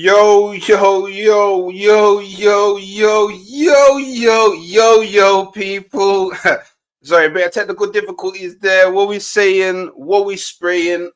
Yo, yo, yo, yo, yo, yo, yo, yo, yo, yo, people. Sorry, a bit of technical difficulties there. What we saying, what we spraying,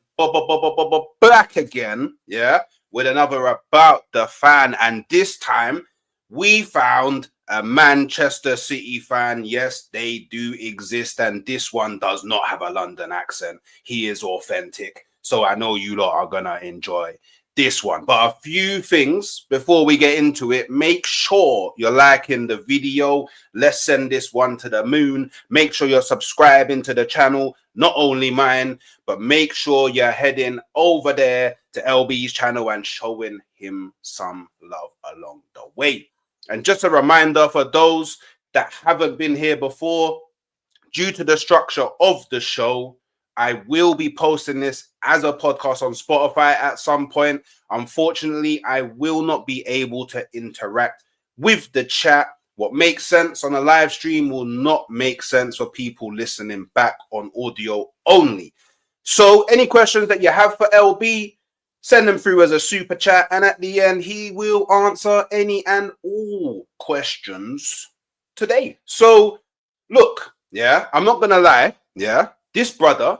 back again, yeah, with another About the Fan. And this time, we found a Manchester City fan. Yes, they do exist. And this one does not have a London accent. He is authentic. So I know you lot are going to enjoy this one. But a few things before we get into it. Make sure you're liking the video. Let's send this one to the moon. Make sure you're subscribing to the channel, not only mine, but make sure you're heading over there to LB's channel and showing him some love along the way. And just a reminder for those that haven't been here before, due to the structure of the show, I will be posting this as a podcast on Spotify at some point. Unfortunately, I will not be able to interact with the chat. What makes sense on a live stream will not make sense for people listening back on audio only. So any questions that you have for LB, send them through as a super chat. And at the end, he will answer any and all questions today. So look, yeah, I'm not going to lie. Yeah, this brother,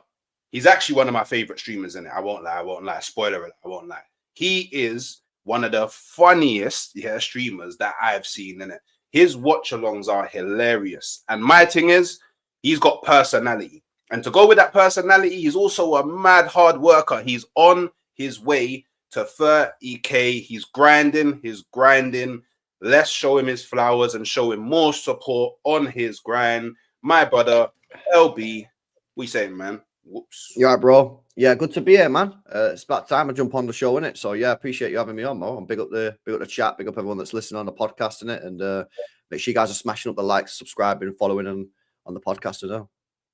he's actually one of my favorite streamers in it. I won't lie. Spoiler alert, I won't lie. He is one of the funniest streamers that I've seen in it. His watch-alongs are hilarious. And my thing is, he's got personality. And to go with that personality, he's also a mad hard worker. He's on his way to 30K. He's grinding. Let's show him his flowers and show him more support on his grind. My brother, LB, we saying, man. Whoops. You alright, bro? Yeah, good to be here, man. It's about time I jump on the show, innit? So yeah, appreciate you having me on, Mo. And big up the chat, big up everyone that's listening on the podcast, innit? And make sure you guys are smashing up the likes, subscribing, following on the podcast as well.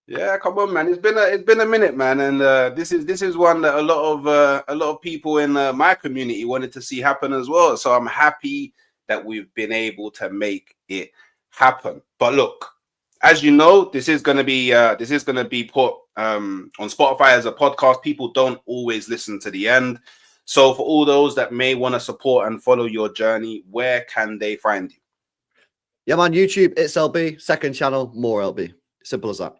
Yeah, come on, man. It's been a minute, man, and this is one that a lot of people in my community wanted to see happen as well. So I'm happy that we've been able to make it happen. But look, as you know, this is going to be put on Spotify as a podcast. People don't always listen to the end. So for all those that may want to support and follow your journey, where can they find you? Yeah, man, YouTube, it's LB, second channel, more LB. Simple as that.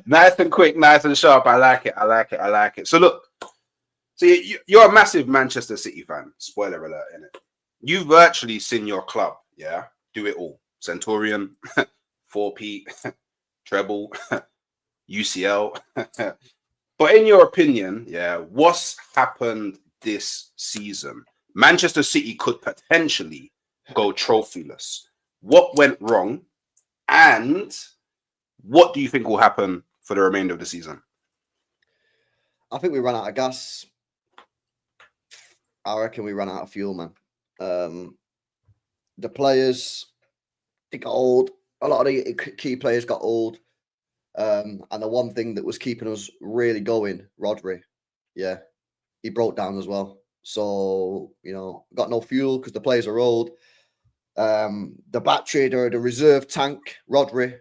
Nice and quick, nice and sharp. I like it. So look, you're a massive Manchester City fan. Spoiler alert, innit? You've virtually seen your club, do it all. Centurion, 4P, treble, UCL. But in your opinion, what's happened this season? Manchester City could potentially go trophyless. What went wrong? And what do you think will happen for the remainder of the season? I think we ran out of gas. I reckon we ran out of fuel, man. The players, they got old. A lot of the key players got old. And the one thing that was keeping us really going, Rodri, he broke down as well. So, got no fuel because the players are old. The battery, the reserve tank, Rodri,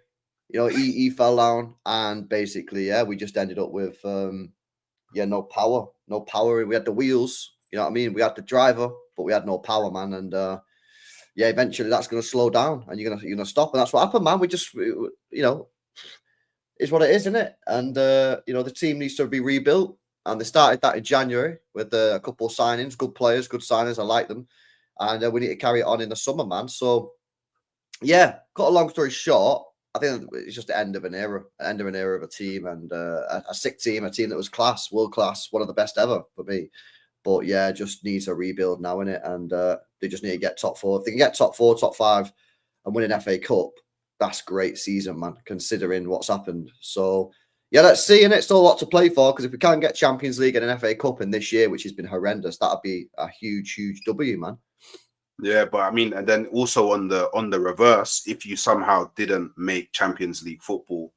he fell down, and basically, we just ended up with no power. We had the wheels, you know what I mean? We had the driver, but we had no power, man. And eventually that's going to slow down, and you're gonna stop, and that's what happened, man. We just, it's what it is, isn't it? And the team needs to be rebuilt, and they started that in January with a couple of signings, good players, good signings. I like them. And we need to carry it on in the summer, man. So, cut a long story short, I think it's just the end of an era of a team, and a sick team, a team that was world class, one of the best ever for me. But just needs a rebuild now, innit? And they just need to get top four. If they can get top four, top five, and win an FA Cup, that's great season, man, considering what's happened. So, let's see, and it's still a lot to play for, because if we can't get Champions League and an FA Cup in this year, which has been horrendous, that'd be a huge, huge W, man. Yeah, but I mean, and then also on the reverse, if you somehow didn't make Champions League football,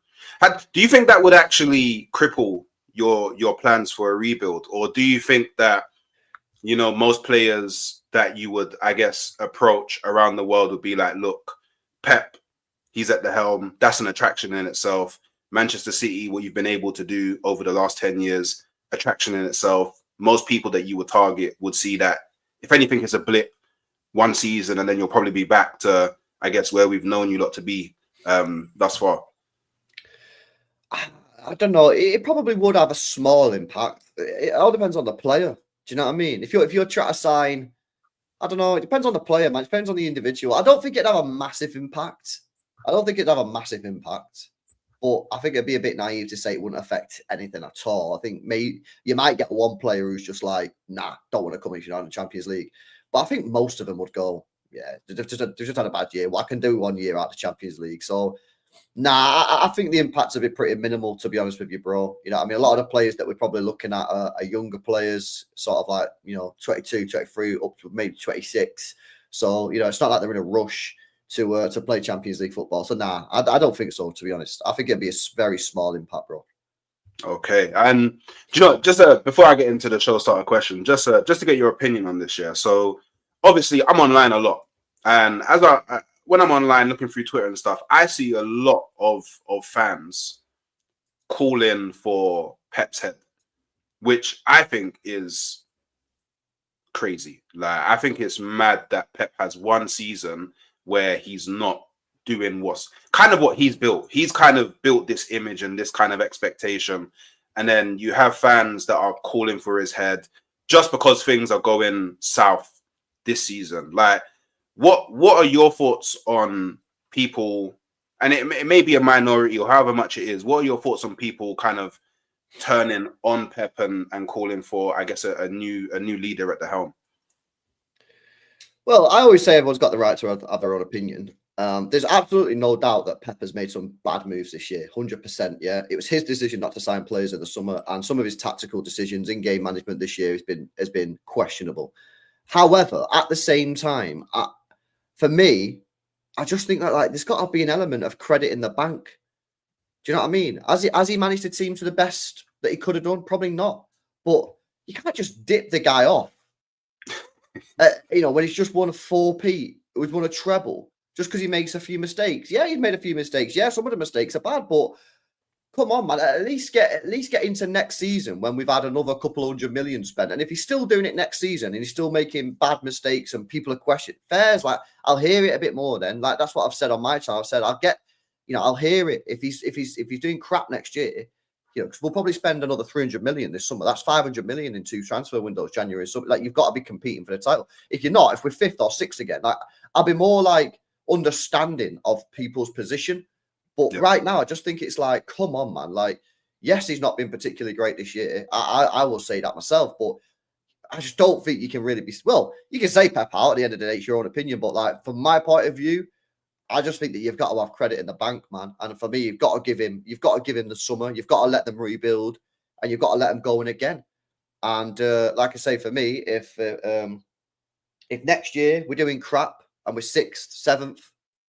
do you think that would actually cripple your plans for a rebuild? Or do you think that, most players that you would, I guess, approach around the world would be like, look, Pep, he's at the helm. That's an attraction in itself. Manchester City, what you've been able to do over the last 10 years, attraction in itself. most people that you would target would see that, if anything, it's a blip one season, and then you'll probably be back to, I guess, where we've known you lot to be thus far? I don't know. It probably would have a small impact. It all depends on the player. Do you know what I mean? If you're trying to sign, I don't know. It depends on the player, man. It depends on the individual. I don't think it'd have a massive impact. But I think it'd be a bit naive to say it wouldn't affect anything at all. I think maybe you might get one player who's just like, nah, don't want to come if you're not in the Champions League. But I think most of them would go, yeah, they've just had a bad year. What I can do 1 year out of the Champions League. So, nah, I think the impacts would be pretty minimal, to be honest with you, bro. You know, I mean, a lot of the players that we're probably looking at are younger players, sort of like, 22, 23, up to maybe 26. So, it's not like they're in a rush to play Champions League football. So, nah, I don't think so, to be honest. I think it'd be a very small impact, bro. Okay, and just before I get into the show starter question, just to get your opinion on this, yeah. So obviously, I'm online a lot, and as when I'm online looking through Twitter and stuff, I see a lot of fans calling for Pep's head, which I think is crazy. Like, I think it's mad that Pep has one season where he's not doing what's kind of what he's built. He's kind of built this image and this kind of expectation. And then you have fans that are calling for his head just because things are going south this season. Like, what are your thoughts on people? And it may be a minority or however much it is. What are your thoughts on people kind of turning on Pep and calling for, I guess, a new leader at the helm? Well, I always say everyone's got the right to have their own opinion. There's absolutely no doubt that Pep has made some bad moves this year, 100%. Yeah, it was his decision not to sign players in the summer, and some of his tactical decisions in game management this year has been questionable. However, at the same time, for me, I just think that there's got to be an element of credit in the bank. Do you know what I mean? Has he managed the team to the best that he could have done? Probably not. But you can't just dip the guy off. When he's just won a 4P, he's won a treble, just because he makes a few mistakes. Yeah, he's made a few mistakes. Yeah, some of the mistakes are bad, but come on, man. At least get into next season when we've had another couple 100 million spent. And if he's still doing it next season and he's still making bad mistakes and people are questioning, fair's like, I'll hear it a bit more then. Like, that's what I've said on my channel. I've said I'll hear it if he's doing crap next year. Because we'll probably spend another 300 million this summer. That's 500 million in 2 transfer windows, January. So, you've got to be competing for the title. If you're not, if we're 5th or 6th again, I'll be more understanding of people's position. But right now, I just think it's come on, man. Yes, he's not been particularly great this year. I will say that myself, but I just don't think you can really be. Well, you can say Pep out at the end of the day. It's your own opinion, but from my point of view, I just think that you've got to have credit in the bank, man. And for me, you've got to give him the summer. You've got to let them rebuild, and you've got to let them go in again. And like I say, for me, if next year we're doing crap and we're 6th, 7th,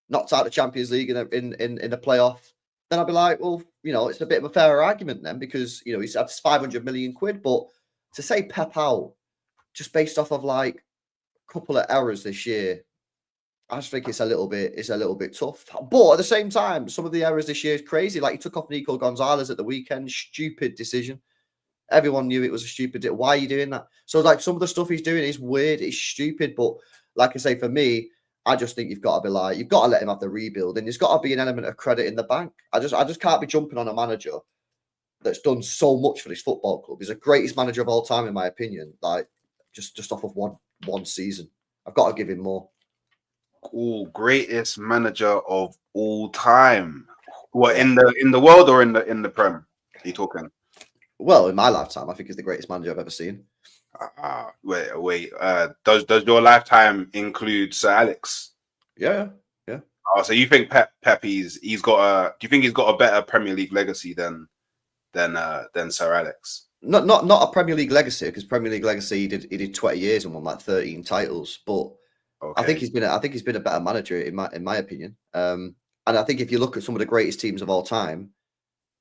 knocked out the Champions League in the playoff, then I'll be like, well, it's a bit of a fairer argument then, because he's had 500 million quid. But to say Pep out just based off of a couple of errors this year, I just think it's a little bit tough. But at the same time, some of the errors this year is crazy. He took off Nico Gonzalez at the weekend. Stupid decision. Everyone knew it was a stupid. Why are you doing that? So some of the stuff he's doing is weird. It's stupid. But like I say, for me, I just think you've got to be you've got to let him have the rebuild, and there's got to be an element of credit in the bank. I just can't be jumping on a manager that's done so much for this football club. He's the greatest manager of all time, in my opinion. Just off of one season, I've got to give him more. Cool, greatest manager of all time. What, in the world or in the Prem? Are you talking? Well, in my lifetime, I think he's the greatest manager I've ever seen. Wait. Does your lifetime include Sir Alex? Yeah. Oh, so you think Pep he's got a? Do you think he's got a better Premier League legacy than Sir Alex? Not a Premier League legacy, because Premier League legacy he did 20 years and won 13 titles, but. Okay. I think he's been a better manager in my opinion. And I think if you look at some of the greatest teams of all time,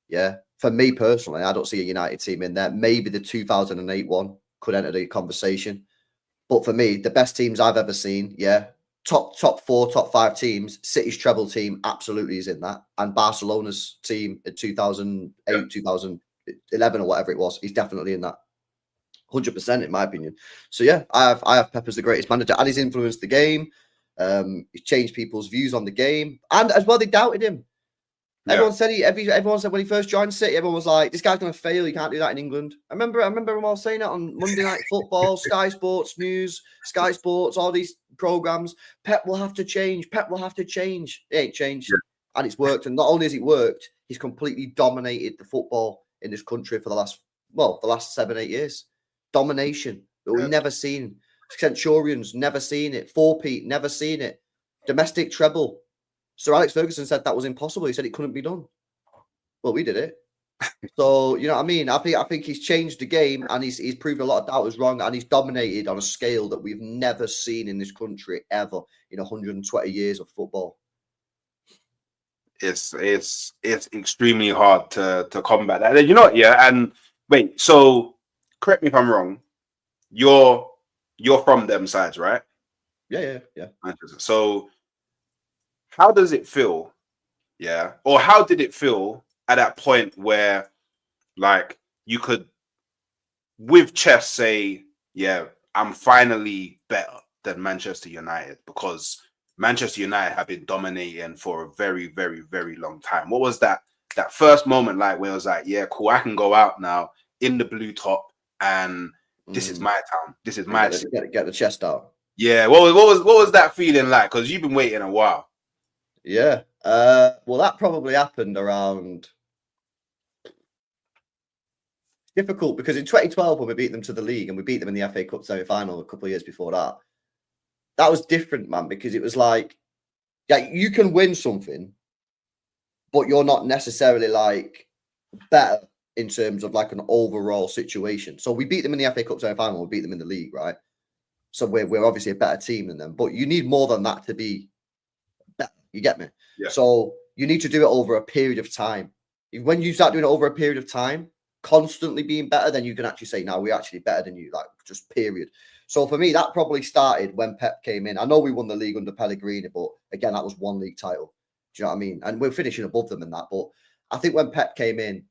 yeah, for me personally, I don't see a United team in there. Maybe the 2008 one could enter the conversation, but for me, the best teams I've ever seen, yeah, top 4, top 5 teams. City's treble team absolutely is in that, and Barcelona's team in 2008, 2011 or whatever it was, he's definitely in that. 100% in my opinion. So yeah, I have Pep as the greatest manager, and he's influenced the game. He's changed people's views on the game, and as well, they doubted him. Everyone said everyone said when he first joined City, everyone was like, "This guy's going to fail. You can't do that in England." I remember them all saying that on Monday Night Football, Sky Sports News, Sky Sports, all these programs. Pep will have to change. Pep will have to change. It ain't changed, and it's worked. And not only has it worked, he's completely dominated the football in this country for the last 7-8 years. Domination that we've never seen. Centurions never seen it. Four-peat never seen it. Domestic treble. Sir Alex Ferguson said that was impossible. He said it couldn't be done. Well, we did it. So, you know what I mean? I think he's changed the game, and he's proved a lot of doubters wrong, and he's dominated on a scale that we've never seen in this country ever in 120 years of football. It's extremely hard to combat that. And you know what? Yeah, and wait. So, correct me if I'm wrong. You're from them sides, right? Yeah. So, how does it feel? Yeah, or how did it feel at that point where, like, you could, with chest, say, yeah, I'm finally better than Manchester United, because Manchester United have been dominating for a very, very, very long time. What was that first moment like where it was like, yeah, cool, I can go out now in the blue top and this is my town. This is my get the chest out. Yeah. What was that feeling like? Because you've been waiting a while. Yeah. Well, that probably happened around. Difficult because in 2012 when we beat them to the league and we beat them in the FA Cup semi-final a couple of years before that, that was different, man, because it was like, yeah, you can win something, but you're not necessarily like better in terms of like an overall situation. So we beat them in the FA Cup semi-final, we beat them in the league, right? So we're obviously a better team than them, but you need more than that to be better. You get me? Yeah. So you need to do it over a period of time. When you start doing it over a period of time, constantly being better, then you can actually say, "Now we're actually better than you." Like, just period. So for me, that probably started when Pep came in. I know we won the league under Pellegrini, but again, that was one league title. Do you know what I mean? And we're finishing above them in that. But I think when Pep came in,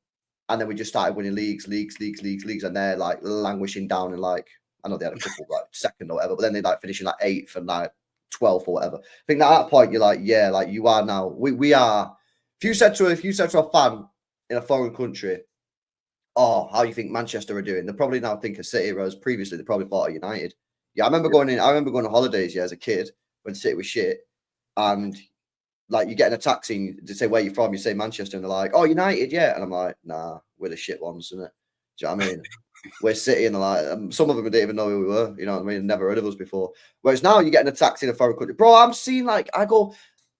and then we just started winning leagues, and they're like languishing down in like, I know they had a couple like second or whatever, but then they like finishing like 8th and like 12th or whatever. I think at that point you're like, yeah, like you are now. We are. If you said to a fan in a foreign country, "Oh, how you think Manchester are doing?" They probably now think of City, whereas previously they probably thought of United. Yeah, I remember going on holidays, as a kid when City was shit, and like you get in a taxi and they say, "Where you from?" You say Manchester, and they're like, "Oh, United, yeah," and I'm like, "Nah, we're the shit ones, isn't it?" Do you know what I mean? We're City, and they're like, some of them didn't even know who we were. You know what I mean? Never heard of us before. Whereas now you get in a taxi in a foreign country, bro. I'm seeing like I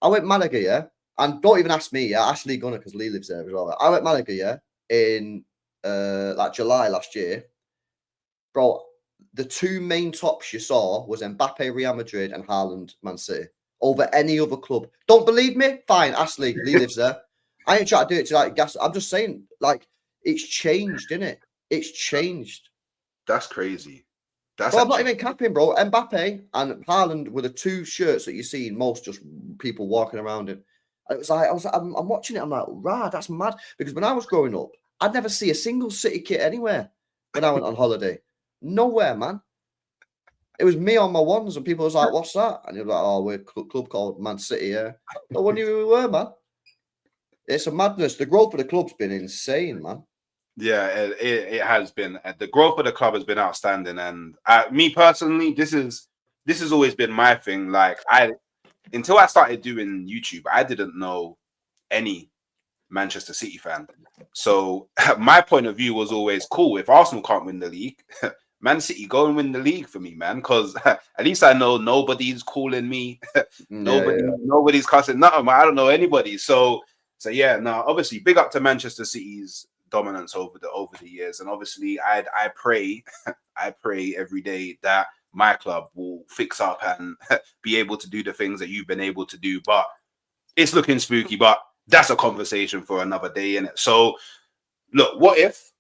went Malaga, yeah, and don't even ask me, yeah, ask Lee Gunner because Lee lives there as well. I went Malaga, yeah, in like July last year, bro. The two main tops you saw was Mbappe, Real Madrid, and Haaland, Man City, over any other club. Don't believe me? Fine, ask Lee. Lee lives there. I ain't trying to do it to like gas. I'm just saying, like, it's changed, isn't it? It's changed. That's crazy. Bro, I'm not even capping, bro. Mbappe and Haaland were the two shirts that you see in most just people walking around in. It was like I'm watching it. I'm like, rah, that's mad. Because when I was growing up, I'd never see a single City kit anywhere when I went on holiday. Nowhere, man. It was me on my ones, and people was like, "What's that?" And you're like, "Oh, we're a club called Man City." Yeah, no one knew who we were, man. It's a madness. The growth of the club's been insane, man. Yeah, it has been. The growth of the club has been outstanding, and me personally, this has always been my thing. Like until I started doing YouTube, I didn't know any Manchester City fan. So my point of view was always, cool, if Arsenal can't win the league, Man City go and win the league for me, man. Because at least I know nobody's calling me, nobody's cussing nothing. I don't know anybody. So yeah, no, obviously big up to Manchester City's dominance over the years, and obviously I pray I pray every day that my club will fix up and be able to do the things that you've been able to do. But it's looking spooky, but that's a conversation for another day, innit? So look, what if,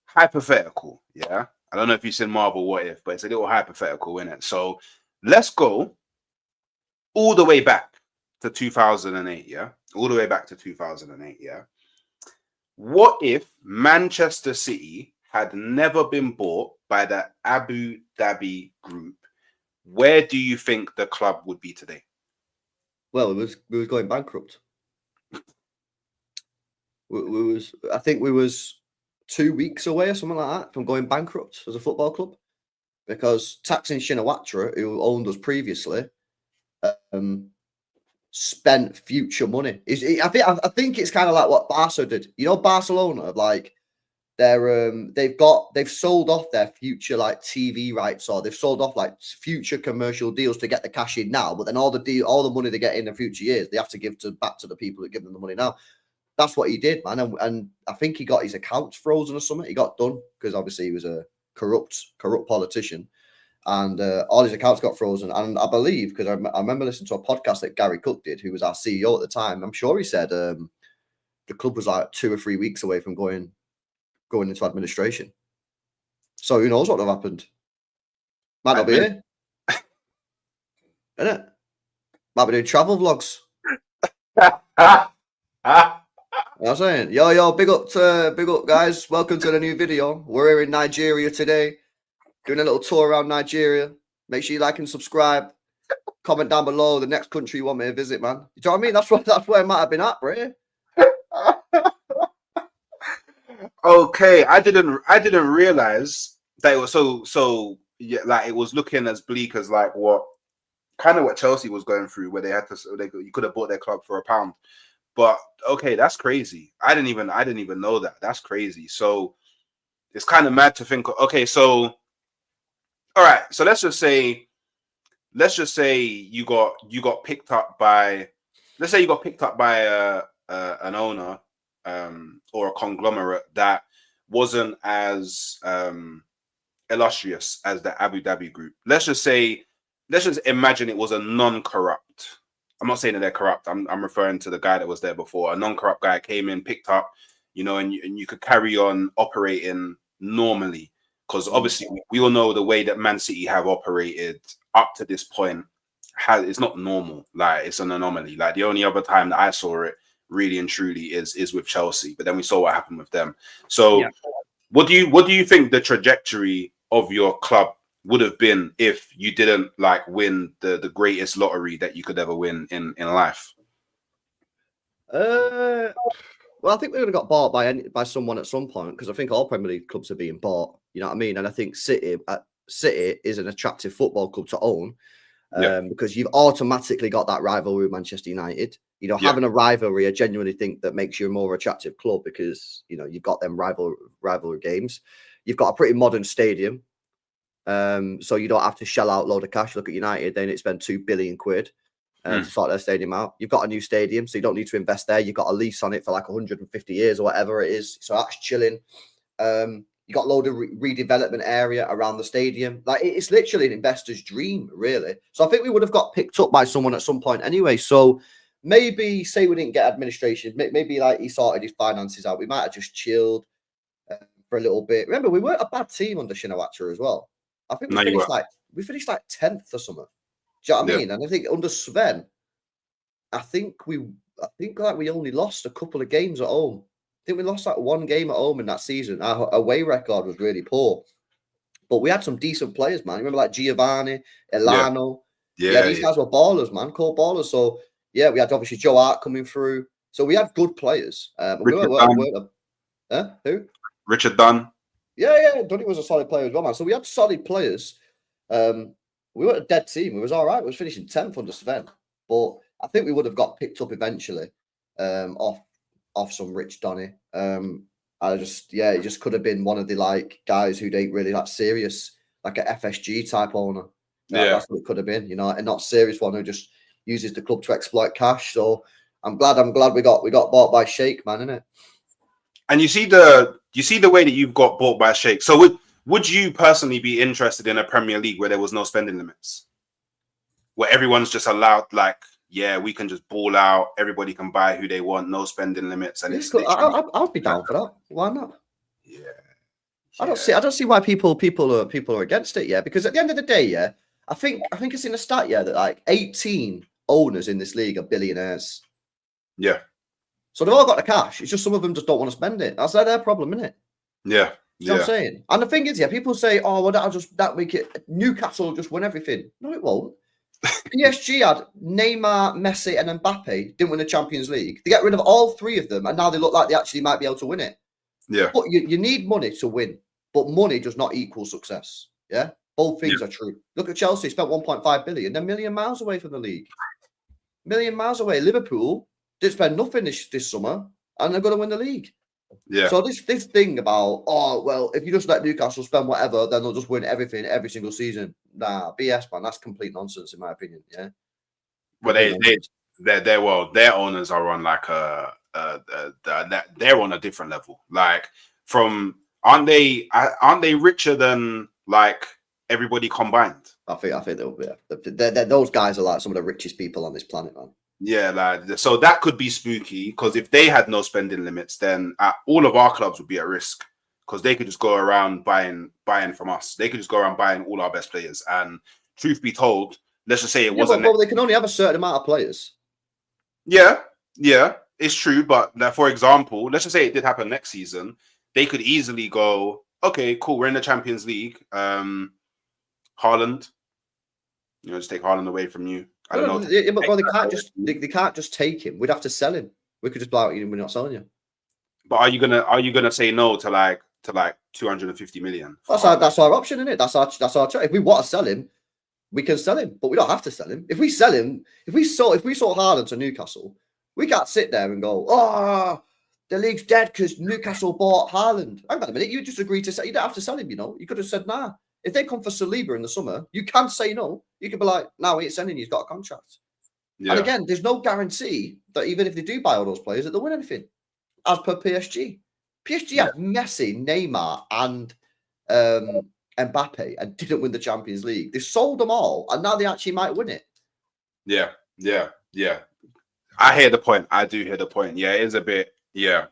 hypothetical, yeah? I don't know if you've seen Marvel What If, but it's a little hypothetical, innit? So let's go all the way back to 2008, yeah? All the way back to 2008, yeah? What if Manchester City had never been bought by the Abu Dhabi group, where do you think the club would be today? Well, we was going bankrupt. I think we was 2 weeks away or something like that from going bankrupt as a football club, because Thaksin Shinawatra, who owned us previously, spent future money. I think it's kind of like what Barca did. You know, Barcelona, like they've sold off their future like TV rights, or they've sold off like future commercial deals to get the cash in now. But then all the money they get in the future years, they have to give back to the people that give them the money now. That's what he did, man. And I think he got his accounts frozen or something. He got done because obviously he was a corrupt politician. And all his accounts got frozen. And I believe, because I remember listening to a podcast that Gary Cook did, who was our CEO at the time. I'm sure he said the club was like 2 or 3 weeks away from going into administration. So who knows what would have happened? Might not be here. Innit? Might be doing travel vlogs. You know what I'm saying? Yo, big up, guys. Welcome to the new video. We're here in Nigeria today, doing a little tour around Nigeria. Make sure you like and subscribe. Comment down below the next country you want me to visit, man. You know what I mean? That's where I might have been at, bro. Okay, I didn't realize that it was so yeah, like it was looking as bleak as like what Chelsea was going through, where you could have bought their club for £1. But okay, that's crazy. I didn't even know that. That's crazy. So it's kind of mad to think. Okay, so all right. So let's just say you got picked up by, let's say you got picked up by an owner or a conglomerate that wasn't as illustrious as the Abu Dhabi group. Let's just imagine it was a non-corrupt. I'm not saying that they're corrupt. I'm referring to the guy that was there before. A non-corrupt guy came in, picked up, and you could carry on operating normally. Because obviously we all know the way that Man City have operated up to this point it's not normal. Like, it's an anomaly. Like, the only other time that I saw it really and truly is with Chelsea. But then we saw what happened with them. So yeah. What do you think the trajectory of your club would have been if you didn't like win the greatest lottery that you could ever win in life? Well, I think we would have got bought by someone at some point, because I think all Premier League clubs are being bought. You know what I mean? And I think City is an attractive football club to own, because you've automatically got that rivalry with Manchester United. Having a rivalry, I genuinely think that makes you a more attractive club, because you've got them rivalry games. You've got a pretty modern stadium. So you don't have to shell out a load of cash. Look at United, they need to spend £2 billion to sort their stadium out. You've got a new stadium, so you don't need to invest there. You've got a lease on it for like 150 years or whatever it is. So that's chilling. You got a load of redevelopment area around the stadium. Like, it's literally an investor's dream, really. So I think we would have got picked up by someone at some point anyway. So maybe say we didn't get administration. Maybe like he sorted his finances out. We might have just chilled for a little bit. Remember, we weren't a bad team under Shinawatra as well. I think we finished like 10th or something. Do you know what I mean? And I think under Sven, I think we only lost a couple of games at home. I think we lost like one game at home in that season. Our away record was really poor, but we had some decent players, man. Remember, like Giovanni, Elano. Yeah, these guys were ballers, man. Cold ballers. So yeah, we had obviously Joe Hart coming through. So we had good players. Who? Richard Dunn. Yeah. Dunny was a solid player as well, man. So we had solid players. We weren't a dead team. We was all right. We was finishing 10th under Sven. But I think we would have got picked up eventually off some rich Donny. It just could have been one of the like guys who ain't really that serious, like a FSG type owner. That's what it could have been, and not serious one who just uses the club to exploit cash. So I'm glad we got bought by Sheikh, man, innit? And you see the way that you've got bought by Sheikh. So would you personally be interested in a Premier League where there was no spending limits, where everyone's just allowed, like, we can just ball out, everybody can buy who they want, no spending limits, and it's I'll be down for that. Why not? Yeah. I don't see why people are against it. Yeah, because at the end of the day, I think it's in a stat that like 18 owners in this league are billionaires. Yeah. So they've all got the cash. It's just some of them just don't want to spend it. That's their problem, isn't it? Yeah. You know what I'm Yeah. saying? And the thing is, yeah, people say, oh, well, that make it Newcastle will just win everything. No, it won't. PSG had Neymar, Messi, and Mbappe, didn't win the Champions League. They get rid of all three of them, and now they look like they actually might be able to win it. Yeah. But you need money to win, but money does not equal success. Yeah, both things are true. Look at Chelsea, spent 1.5 billion. They're a million miles away from the league. Million miles away. Liverpool did spend nothing this summer, and they're going to win the league. Yeah. So this thing about, oh, well, if you just let Newcastle spend whatever, then they'll just win everything every single season. Nah, BS, man. That's complete nonsense, in my opinion. Yeah. But their owners are on like they're on a different level. Like aren't they richer than like everybody combined? I think they'll be. Those guys are like some of the richest people on this planet, man. Yeah, like so that could be spooky because if they had no spending limits, then all of our clubs would be at risk because they could just go around buying from us. They could just go around buying all our best players. And truth be told, let's just say it wasn't. But they can only have a certain amount of players. Yeah, it's true. But for example, let's just say it did happen next season. They could easily go, okay, cool, we're in the Champions League. Haaland, just take Haaland away from you. I don't know. Yeah, but they can't just take him. We'd have to sell him. We could just be like, we're not selling you. But are you gonna say no to like 250 million? That's our option, isn't it? That's our choice. If we want to sell him, we can sell him, but we don't have to sell him. If we sell him, if we sold Haaland to Newcastle, we can't sit there and go, oh, the league's dead because Newcastle bought Haaland. Hang on a minute, you just agreed to sell. You don't have to sell him, You could have said nah. If they come for Saliba in the summer, you can say no. You could be like, no, we ain't sending you. He's got a contract. Yeah. And again, there's no guarantee that even if they do buy all those players, that they'll win anything. As per PSG. PSG had Messi, Neymar, and Mbappe and didn't win the Champions League. They sold them all, and now they actually might win it. Yeah. I hear the point. I do hear the point. Yeah, it is a bit. Yeah,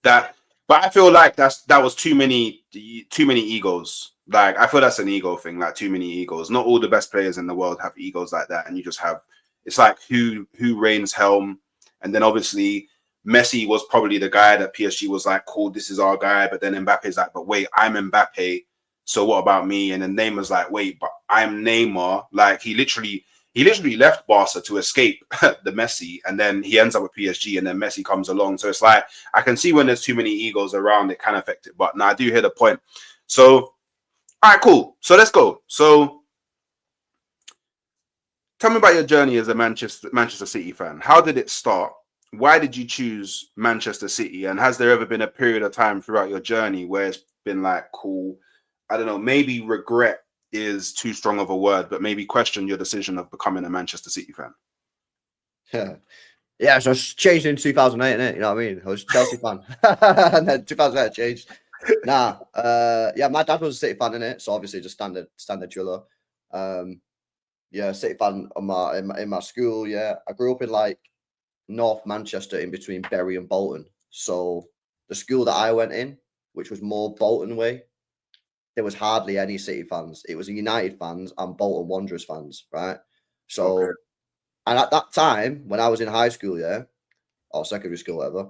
but I feel like that was too many egos. Like I feel that's an ego thing. Like too many egos. Not all the best players in the world have egos like that, and you just have. It's like who reigns helm, and then obviously Messi was probably the guy that PSG was like, cool, this is our guy. But then Mbappe's like, but wait, I'm Mbappe. So what about me? And then Neymar's like, wait, but I'm Neymar. Like he literally left Barca to escape the Messi, and then he ends up with PSG, and then Messi comes along. So it's like I can see when there's too many egos around, it can affect it. But now I do hear the point. So all right, cool. So let's go. So tell me about your journey as a Manchester City fan. How did it start? Why did you choose Manchester City? And has there ever been a period of time throughout your journey where it's been like, cool, I don't know, maybe regret is too strong of a word, but maybe question your decision of becoming a Manchester City fan? Yeah, so I changed in 2008, innit? You know what I mean? I was a Chelsea fan. And then 2008 I changed. Yeah, my dad was a City fan, innit? So obviously just standard driller. Yeah, City fan in my school, yeah. I grew up in like North Manchester in between Bury and Bolton. So the school that I went in, which was more Bolton way, there was hardly any City fans. It was United fans and Bolton Wanderers fans, right? So, okay. And at that time, when I was in high school, yeah, or secondary school, whatever,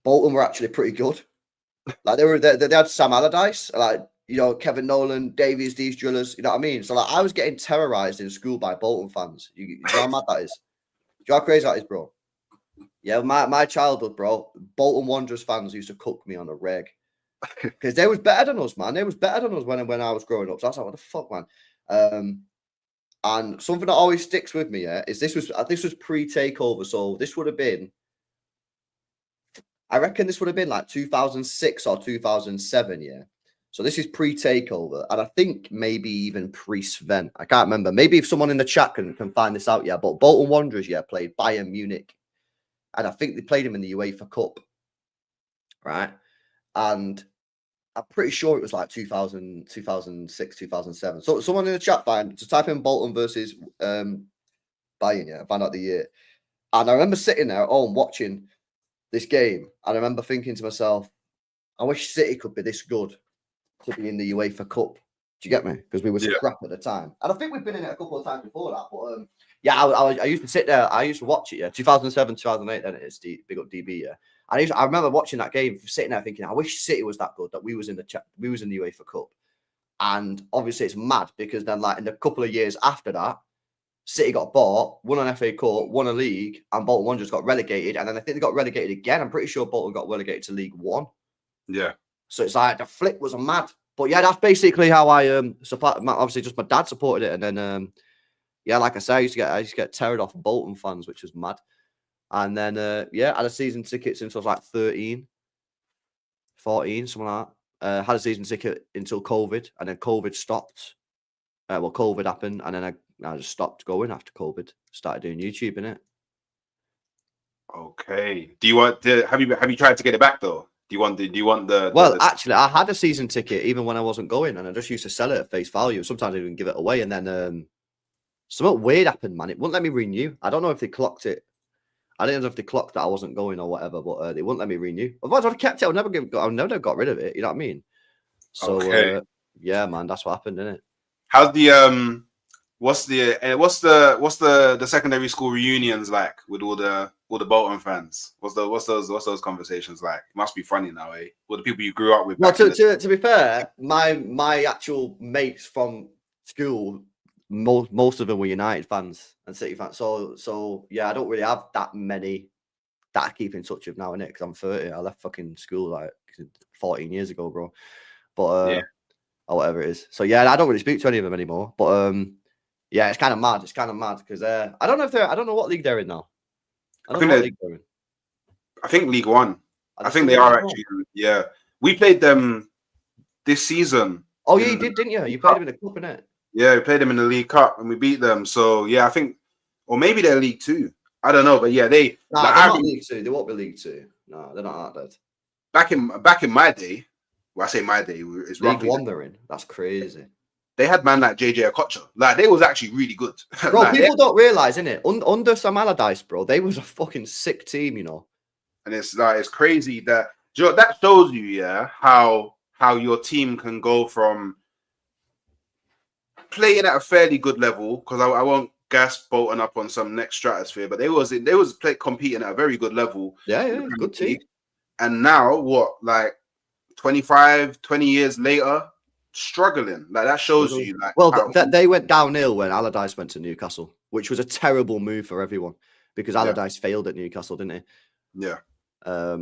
Bolton were actually pretty good. Like they had Sam Allardyce, like, Kevin Nolan, Davies, these drillers, you know what I mean? So like I was getting terrorized in school by Bolton fans. You know how mad that is? Do you know how crazy that is, bro? Yeah, my childhood, bro, Bolton Wanderers fans used to cook me on a reg. Because they was better than us, man. They was better than us when I was growing up. So I was like, what the fuck, man? And something that always sticks with me, yeah, is this was pre-takeover. So this would have been, I reckon this would have been like 2006 or 2007, yeah. So this is pre-takeover, and I think maybe even pre-Sven. I can't remember. Maybe if someone in the chat can find this out, yeah. But Bolton Wanderers, yeah, played Bayern Munich, and I think they played him in the UEFA Cup, right? And I'm pretty sure it was like 2000, 2006, 2007. So someone in the chat, just type in Bolton versus Bayern, yeah, find out the year. And I remember sitting there at home watching this game, and I remember thinking to myself, I wish City could be this good to be in the UEFA Cup. Do you get me? Because we were scrap at the time. And I think we've been in it a couple of times before that. But Yeah, I used to sit there. I used to watch it. Yeah, 2007, 2008. Then it's big up DB. Yeah, I remember watching that game, sitting there thinking, I wish City was that good that we was in the UEFA Cup. And obviously, it's mad because then, like in a couple of years after that, City got bought, won an FA Cup, won a league, and Bolton Wanderers got relegated. And then I think they got relegated again. I'm pretty sure Bolton got relegated to League One. Yeah. So it's like the flip was mad. But yeah, that's basically how I support. Obviously, just my dad supported it, and then yeah, like I say, I used to get teared off Bolton fans, which was mad. And then yeah, I had a season ticket since I was like 13, 14, something like that. Had a season ticket until COVID, and then COVID stopped. COVID happened, and then I just stopped going after COVID. Started doing YouTube in it. Okay. Do you want to have you tried to get it back though? Do you want the Well, actually, I had a season ticket even when I wasn't going, and I just used to sell it at face value. Sometimes I even give it away, and then something weird happened, man. It wouldn't let me renew. I don't know if they clocked it. I didn't know if they clocked that I wasn't going or whatever, but they wouldn't let me renew. Otherwise, I'd have kept it. I'd never got rid of it. You know what I mean? So okay. yeah, man, that's what happened, isn't it? How's the what's the secondary school reunions like with all the Bolton fans? What's those conversations like? It must be funny now, eh? All the people you grew up with. Well, to be fair, my actual mates from school, most of them were United fans and City fans. So yeah, I don't really have that many that I keep in touch with now, innit? Because I'm 30. I left fucking school like 14 years ago, bro. But yeah. Or whatever it is. So yeah, I don't really speak to any of them anymore. But yeah, it's kind of mad. It's kind of mad because I don't know what league they're in now. I don't know what league they're in. I think League One. I think they are actually. Yeah, we played them this season. Oh yeah, you did, didn't you? You played them in the cup, innit? Yeah, we played them in the League Cup and we beat them. So yeah, I think, or maybe they're League Two. I don't know, but yeah, they. Nah, they're not League Two. They won't be League Two. No, they're not that dead. Back in my day, well, I say my day, it's League One they're in. That's crazy. They had man like JJ Okocha. Like they was actually really good. Bro, like, people don't realise, innit? Under Sam Allardyce, bro, they was a fucking sick team, you know. And it's like it's crazy that that shows you, yeah, how your team can go from playing at a fairly good level, because I won't gas Bolton up on some next stratosphere, but they was competing at a very good level. Yeah, good team. And now what, like 20 years later, struggling. Like that shows you like. Well, they went downhill when Allardyce went to Newcastle, which was a terrible move for everyone because Allardyce failed at Newcastle, didn't he? Yeah.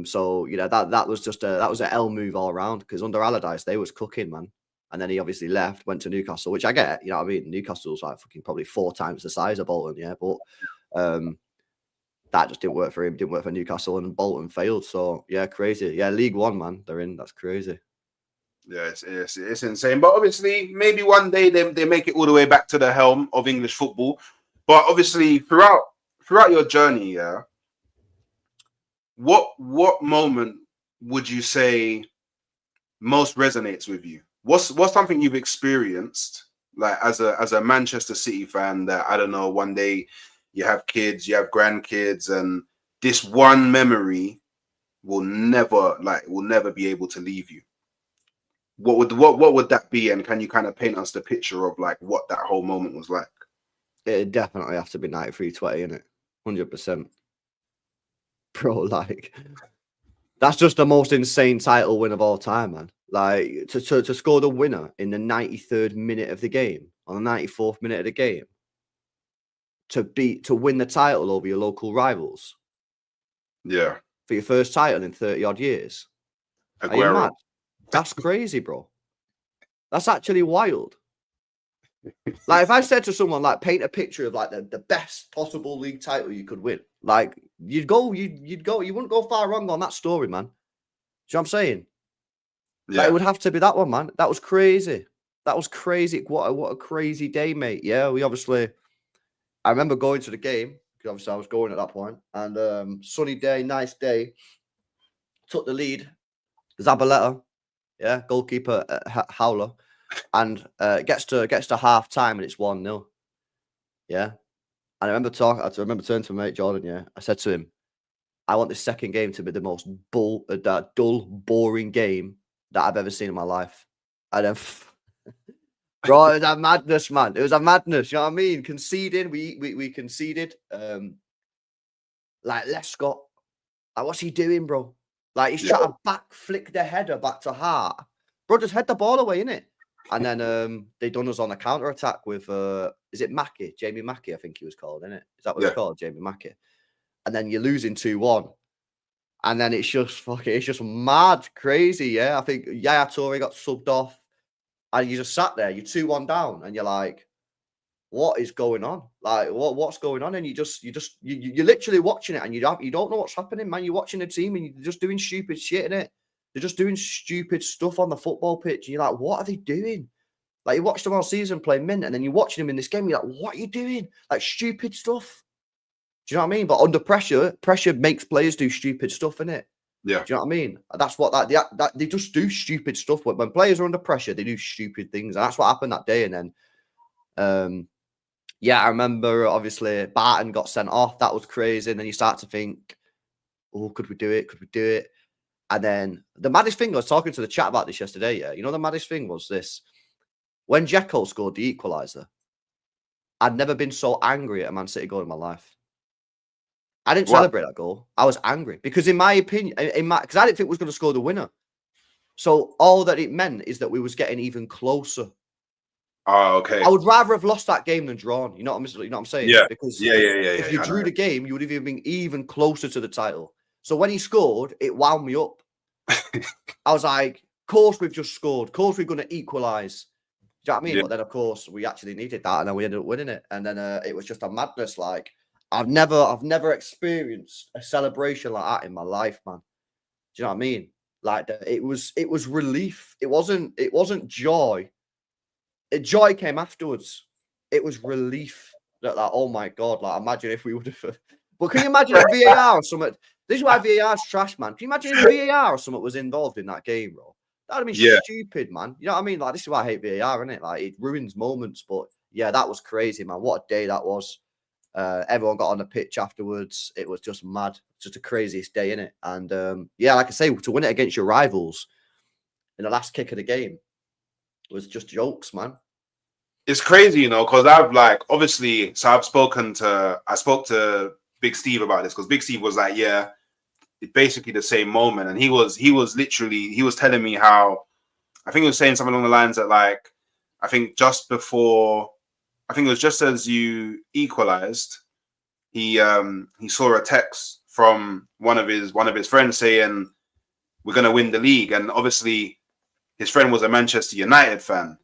So you know that was just that was an L move all around because under Allardyce they was cooking, man. And then he obviously left, went to Newcastle, which I get, you know what I mean? Newcastle's like fucking probably 4 times the size of Bolton, yeah. But that just didn't work for him, didn't work for Newcastle, and Bolton failed. So yeah, crazy. Yeah, League One, man, they're in. That's crazy. Yeah, it's insane. But obviously, maybe one day they make it all the way back to the helm of English football. But obviously, throughout your journey, yeah, what moment would you say most resonates with you? What's something you've experienced like as a Manchester City fan that, I don't know, one day you have kids, you have grandkids, and this one memory will never be able to leave you? What would that be? And can you kind of paint us the picture of like what that whole moment was like? It'd definitely have to be 93-20, innit? 100%. Bro, like that's just the most insane title win of all time, man. Like to score the winner in the 93rd minute of the game, on the 94th minute of the game, to win the title over your local rivals. Yeah. For your first title in 30 odd years. Aguero. Are you mad? That's crazy, bro. That's actually wild. Like if I said to someone, like, paint a picture of like the best possible league title you could win, like you wouldn't go far wrong on that story, man. Do you know what I'm saying? Yeah. Like, it would have to be that one, man. That was crazy. That was crazy. What a crazy day, mate. Yeah, I remember going to the game because obviously I was going at that point, and sunny day, nice day. Took the lead. Zabaleta, yeah, goalkeeper Howler, and gets to half time and it's 1-0. Yeah, and I remember turning to my mate Jordan. Yeah, I said to him, I want this second game to be the most dull, boring game that I've ever seen in my life. And then Bro, it was a madness, man. It was a madness. You know what I mean? Conceding, we conceded. Like Lescott, like what's he doing, bro? Like he's Yeah. trying to back flick the header back to Hart. Bro, just head the ball away, innit? And then they done us on a counter attack with is it Mackey? Jamie Mackey, I think he was called, innit? Is that what it's called? Jamie Mackey. And then you're losing 2-1. And then it's just mad crazy, yeah. I think Yaya Toure got subbed off. And you just sat there, you're 2-1 down, and you're like, what is going on? Like, what's going on? And you're literally watching it, and you don't know what's happening, man. You're watching the team, and you're just doing stupid shit in it. They're just doing stupid stuff on the football pitch, and you're like, what are they doing? Like, you watch them all season play mint, and then you're watching them in this game, you're like, what are you doing? Like, stupid stuff. Do you know what I mean? But under pressure makes players do stupid stuff, innit? Yeah. Do you know what I mean? That's what that they just do stupid stuff. When players are under pressure, they do stupid things, and that's what happened that day. And then, yeah, I remember obviously Barton got sent off. That was crazy. And then you start to think, oh, could we do it? Could we do it? And then the maddest thing, I was talking to the chat about this yesterday. Yeah, you know the maddest thing was this: when Jekyll scored the equaliser, I'd never been so angry at a Man City goal in my life. I didn't celebrate that goal. I was angry because, in my opinion, because I didn't think we was going to score the winner. So all that it meant is that we was getting even closer. Oh, okay. I would rather have lost that game than drawn. You know what I'm saying? Yeah. Because if you drew the game, you would have been even closer to the title. So when he scored, it wound me up. I was like, of course we've just scored. Of course we're going to equalise. Do you know what I mean? Yeah. But then, of course, we actually needed that, and then we ended up winning it. And then it was just a madness. Like, I've never experienced a celebration like that in my life, man. Do you know what I mean? Like, it was relief. It wasn't joy. Joy came afterwards. It was relief. That, like, oh my god! Like, imagine if we would have. But can you imagine if VAR or something? This is why VAR's trash, man. Can you imagine if VAR or something was involved in that game, bro? That'd have been stupid, man. You know what I mean? Like, this is why I hate VAR, innit? Like, it ruins moments. But yeah, that was crazy, man. What a day that was. Everyone got on the pitch afterwards. It was just mad. Just the craziest day, innit? And yeah, like I say, to win it against your rivals in the last kick of the game was just jokes, man. It's crazy, you know, because I've obviously, so I spoke to Big Steve about this, because Big Steve was like, yeah, it's basically the same moment. And he was telling me how, I think he was saying something along the lines that, like, I think just before, I think it was just as you equalized, he saw a text from one of his friends saying, we're gonna win the league. And obviously his friend was a Manchester United fan.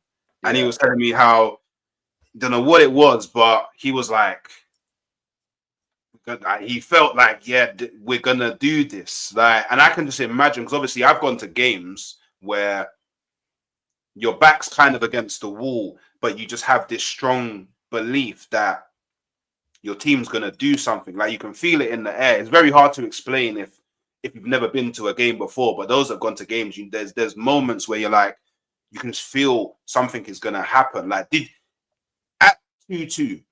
And he was telling me how, don't know what it was, but he was like, he felt like, yeah, we're gonna do this. Like, and I can just imagine, because obviously I've gone to games where your back's kind of against the wall, but you just have this strong belief that your team's gonna do something. Like, you can feel it in the air. It's very hard to explain if you've never been to a game before, but those that have gone to games, there's moments where you're like, you can just feel something is gonna happen. Like, at 2-2,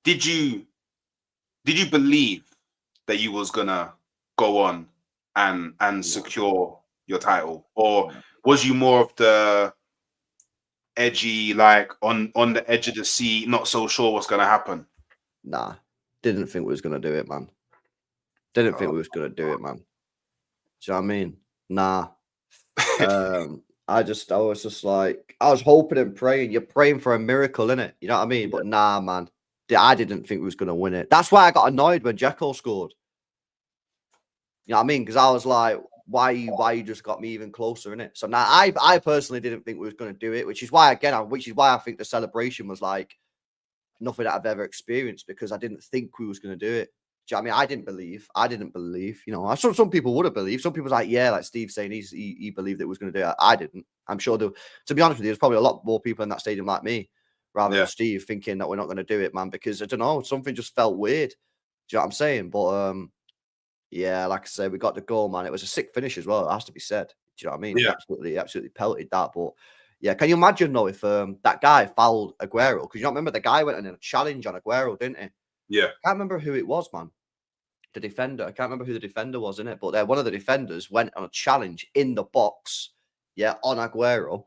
did you believe that you was gonna go on and secure your title, or was you more of the edgy, like on the edge of the seat, not so sure what's gonna happen? Nah, didn't think we was gonna do it, man. Didn't think we was gonna do it, man. Do you know what I mean? Nah. I was just like, I was hoping and praying. You're praying for a miracle, innit? You know what I mean? But nah, man. I didn't think we was gonna win it. That's why I got annoyed when Jekyll scored. You know what I mean? Because I was like, why you just got me even closer, innit? So now I personally didn't think we was gonna do it, which is why I think the celebration was like nothing that I've ever experienced, because I didn't think we was gonna do it. Do you know what I mean? I didn't believe. You know, some people would have believed. Some people was like, yeah, like Steve saying he believed it was going to do it. I didn't. I'm sure to be honest with you, there's probably a lot more people in that stadium like me, rather than Steve, thinking that we're not going to do it, man. Because I don't know, something just felt weird. Do you know what I'm saying? But yeah, like I said, we got the goal, man. It was a sick finish as well. It has to be said. Do you know what I mean? Yeah. Absolutely pelted that. But yeah, can you imagine though if that guy fouled Aguero? Because you don't remember the guy went in a challenge on Aguero, didn't he? Yeah. I can't remember who it was, man. The defender. I can't remember who the defender was in it, but one of the defenders went on a challenge in the box, on Aguero.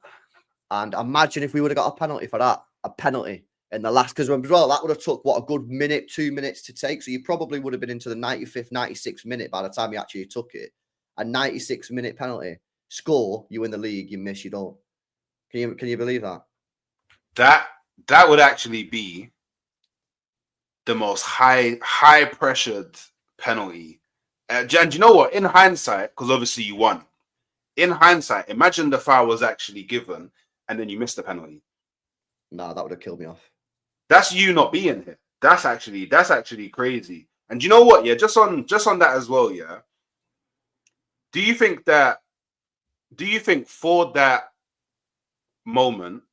And imagine if we would have got a penalty for that, a penalty in the last, because remember as well, that would have took what, a good minute, 2 minutes to take. So you probably would have been into the 95th, 96th minute by the time you actually took it. A 96-minute penalty. Score, you win the league, you miss, you don't. Can you believe that? That would actually be the most high pressured penalty. And do you know what? In hindsight, because obviously you won. In hindsight, imagine the foul was actually given and then you missed the penalty. Nah, that would have killed me off. That's you not being here. That's actually crazy. And you know what? Yeah, just on that as well. Yeah. Do you think for that moment,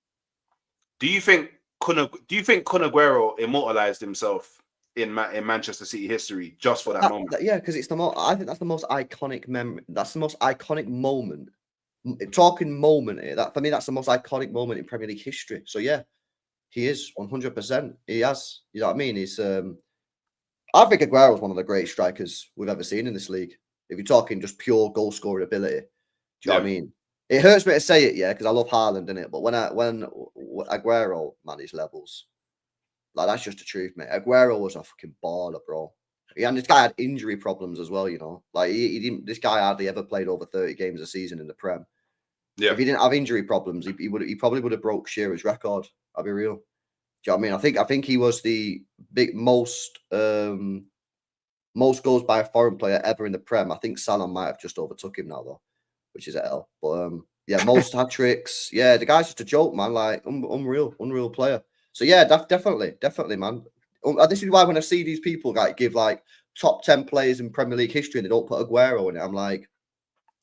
do you think Kun Aguero immortalized himself in Manchester City history just for that moment? Yeah, because it's I think that's the most iconic memory. That's the most iconic moment. Talking moment here. That for me, that's the most iconic moment in Premier League history. So yeah, he is 100%. He has. You know what I mean? He's. I think Aguero is one of the great strikers we've ever seen in this league. If you're talking just pure goal scoring ability, do you know what I mean? It hurts me to say it, yeah, because I love Haaland, innit? But when Aguero, man, his levels, like that's just the truth, mate. Aguero was a fucking baller, bro. And this guy had injury problems as well, you know. Like he didn't. This guy hardly ever played over 30 games a season in the Prem. Yeah. If he didn't have injury problems, he probably would have broke Shearer's record. I'll be real. Do you know what I mean? I think he was the most goals by a foreign player ever in the Prem. I think Salah might have just overtook him now though, which is L. But yeah, most hat tricks. Yeah, the guy's just a joke, man. Like unreal player. So yeah, definitely, man. This is why when I see these people like give like top 10 players in Premier League history and they don't put Aguero in it, I'm like,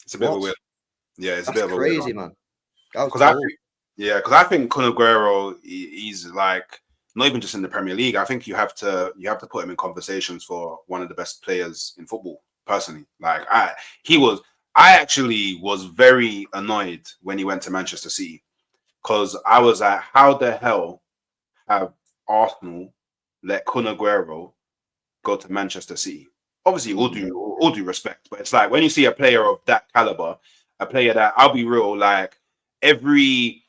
it's a bit of a weird. Yeah, it's a bit of a crazy, man. Because I think Kun Aguero, he's like not even just in the Premier League. I think you have to put him in conversations for one of the best players in football. Personally, like I actually was very annoyed when he went to Manchester City because I was like, how the hell have Arsenal let Kun Aguero go to Manchester City? Obviously, all due respect, but it's like when you see a player of that caliber, a player that, I'll be real, like every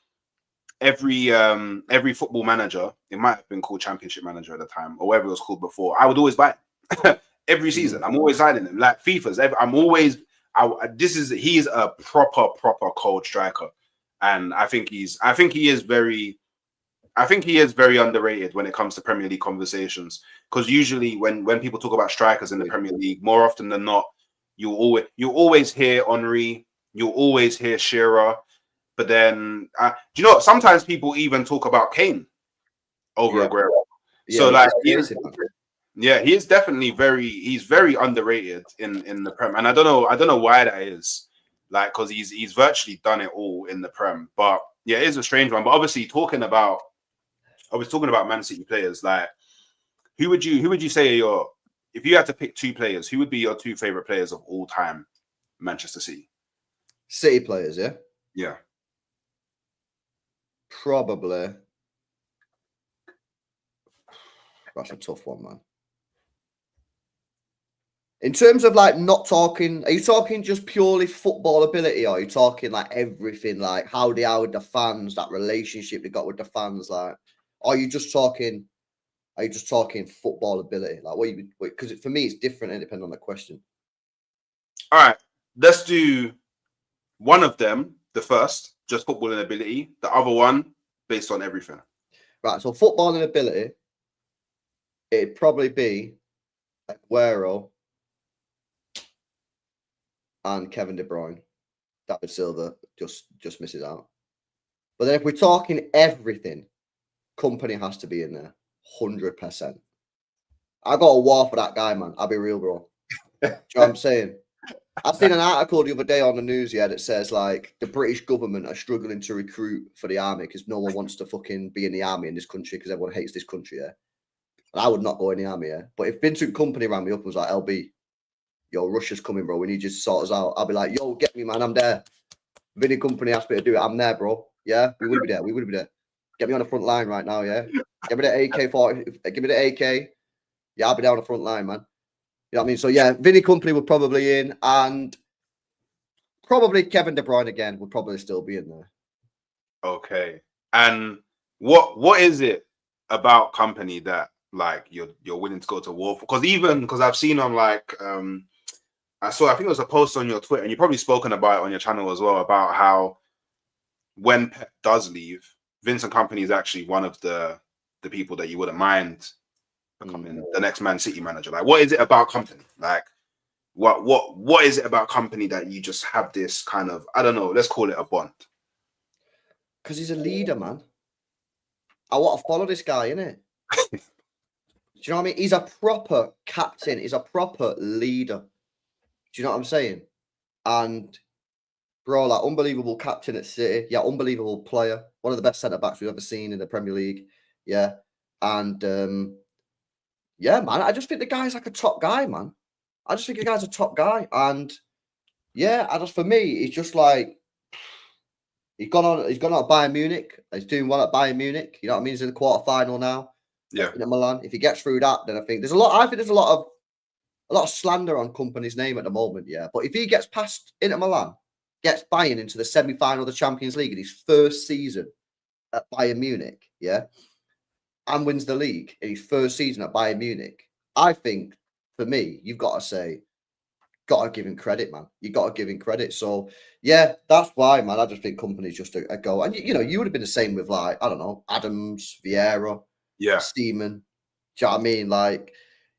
football manager, it might have been called Championship Manager at the time or whatever it was called before, I would always buy it. Every season. I'm always signing him. Like FIFA's, he's a proper cold striker. And I think he is very underrated when it comes to Premier League conversations. Because usually when people talk about strikers in the Premier League, more often than not, you always hear Henry, you'll always hear Shearer. But then, do you know what? Sometimes people even talk about Kane over Aguero. Yeah, so like, he is definitely very underrated in the Prem, and I don't know why that is. Like, because he's virtually done it all in the Prem. But yeah, it is a strange one. But obviously, I was talking about Man City players. Like, who would you say are if you had to pick two players, who would be your two favorite players of all time, Manchester City? City players, yeah. Yeah. Probably. That's a tough one, man. In terms of like not talking, are you talking just purely football ability, or are you talking like everything, like how they are with the fans, that relationship they got with the fans, like, or are you just talking football ability? Like, because for me it's different, depending on the question. All right, let's do one of them, the first, just football and ability. The other one, based on everything. Right, so football and ability, it'd probably be Aguero and Kevin De Bruyne. David Silva just misses out. But then if we're talking everything, Kompany has to be in there, 100%. I got a war for that guy, man. I'll be real, bro. Do you know what I'm saying? I've seen an article the other day on the news, that says like the British government are struggling to recruit for the army because no one wants to fucking be in the army in this country because everyone hates this country, yeah. And I would not go in the army, yeah. But if Vincent Kompany rang me up and was like, LB, yo, Russia's coming, bro. We need you to sort us out. I'll be like, yo, get me, man. I'm there. Vinny Kompany asked me to do it. I'm there, bro. Yeah, we would be there. We would be there. Get me on the front line right now, yeah. Give me the AK-40. Give me the AK. Yeah, I'll be there on the front line, man. You know what I mean? So yeah, Vinny Kompany would probably in, and probably Kevin De Bruyne again would probably still be in there. Okay. And what is it about Kompany that like you're willing to go to war for? Because I've seen on like I think it was a post on your Twitter, and you've probably spoken about it on your channel as well, about how when Pep does leave, Vincent Kompany is actually one of the people that you wouldn't mind becoming the next Man City manager. Like, what is it about Kompany? Like, what is it about Kompany that you just have this kind of, I don't know, let's call it a bond? Because he's a leader, man. I want to follow this guy, innit? Do you know what I mean? He's a proper captain. He's a proper leader. Do you know what I'm saying? And bro, like, unbelievable captain at City. Yeah, unbelievable player. One of the best centre-backs we've ever seen in the Premier League. Yeah. And yeah, man, I just think the guy's like a top guy, man. I just think the guy's a top guy. And yeah, for me, he's just like, he's gone on at Bayern Munich. He's doing well at Bayern Munich. You know what I mean? He's in the quarter-final now. Yeah. In Milan. If he gets through that, then I think there's a lot of slander on Kompany's name at the moment, yeah. But if he gets past Inter Milan, gets Bayern into the semi-final of the Champions League in his first season at Bayern Munich, yeah, and wins the league in his first season at Bayern Munich, I think, for me, you've got to give him credit, man. You got to give him credit. So, yeah, that's why, man. I just think Kompany's just a go. And, you know, you would have been the same with, like, I don't know, Adams, Vieira, Seaman. Do you know what I mean? Like,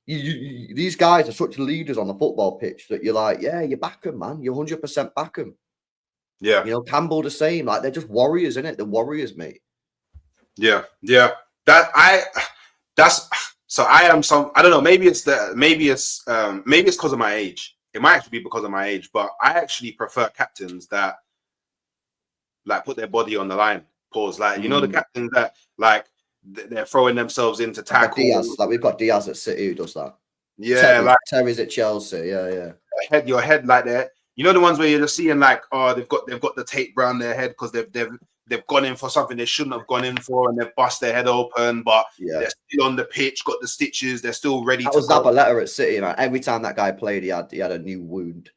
these guys are such leaders on the football pitch that you're like, yeah, you back them, man. You 100% back them. Yeah. You know, Campbell the same. Like, they're just warriors, innit? They're warriors, mate. Yeah. Yeah. I am I don't know, maybe it's because of my age. It might actually be because of my age, but I actually prefer captains that like put their body on the line. Pause. Like, you know, the captains that like they're throwing themselves into tackle. Diaz, like we've got Diaz at City who does that. Yeah, Terry's at Chelsea. Yeah. Your head like that. You know, the ones where you're just seeing like, oh, they've got the tape around their head because they've gone in for something they shouldn't have gone in for, and they've bust their head open, but they're still on the pitch, got the stitches, they're still ready. That was Zabaleta at City, man. Every time that guy played, he had a new wound.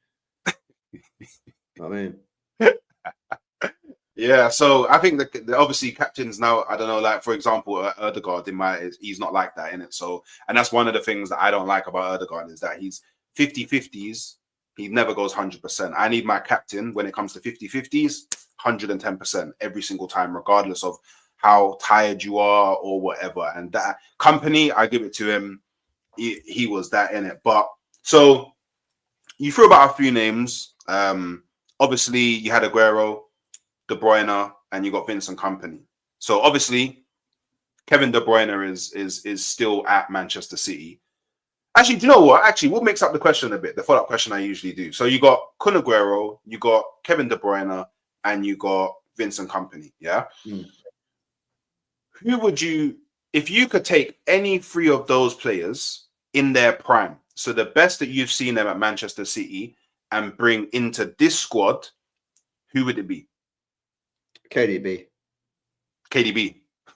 I mean. Yeah, so I think the obviously captains now, I don't know, like for example, Odegaard he's not like that in it. So, and that's one of the things that I don't like about Odegaard is that he's 50-50s. He never goes 100%. I need my captain when it comes to 50-50s, 110% every single time, regardless of how tired you are or whatever. And that Kompany, I give it to him. He was that in it. But so you threw about a few names. Obviously, you had Aguero, De Bruyne, and you got Vincent Kompany. So obviously, Kevin De Bruyne is still at Manchester City. Actually, do you know what? Actually, we'll mix up the question a bit. The follow-up question I usually do. So you got Kun Aguero, you got Kevin De Bruyne, and you got Vincent Kompany. Yeah. Who would you, if you could take any three of those players in their prime, so the best that you've seen them at Manchester City, and bring into this squad, who would it be? KDB.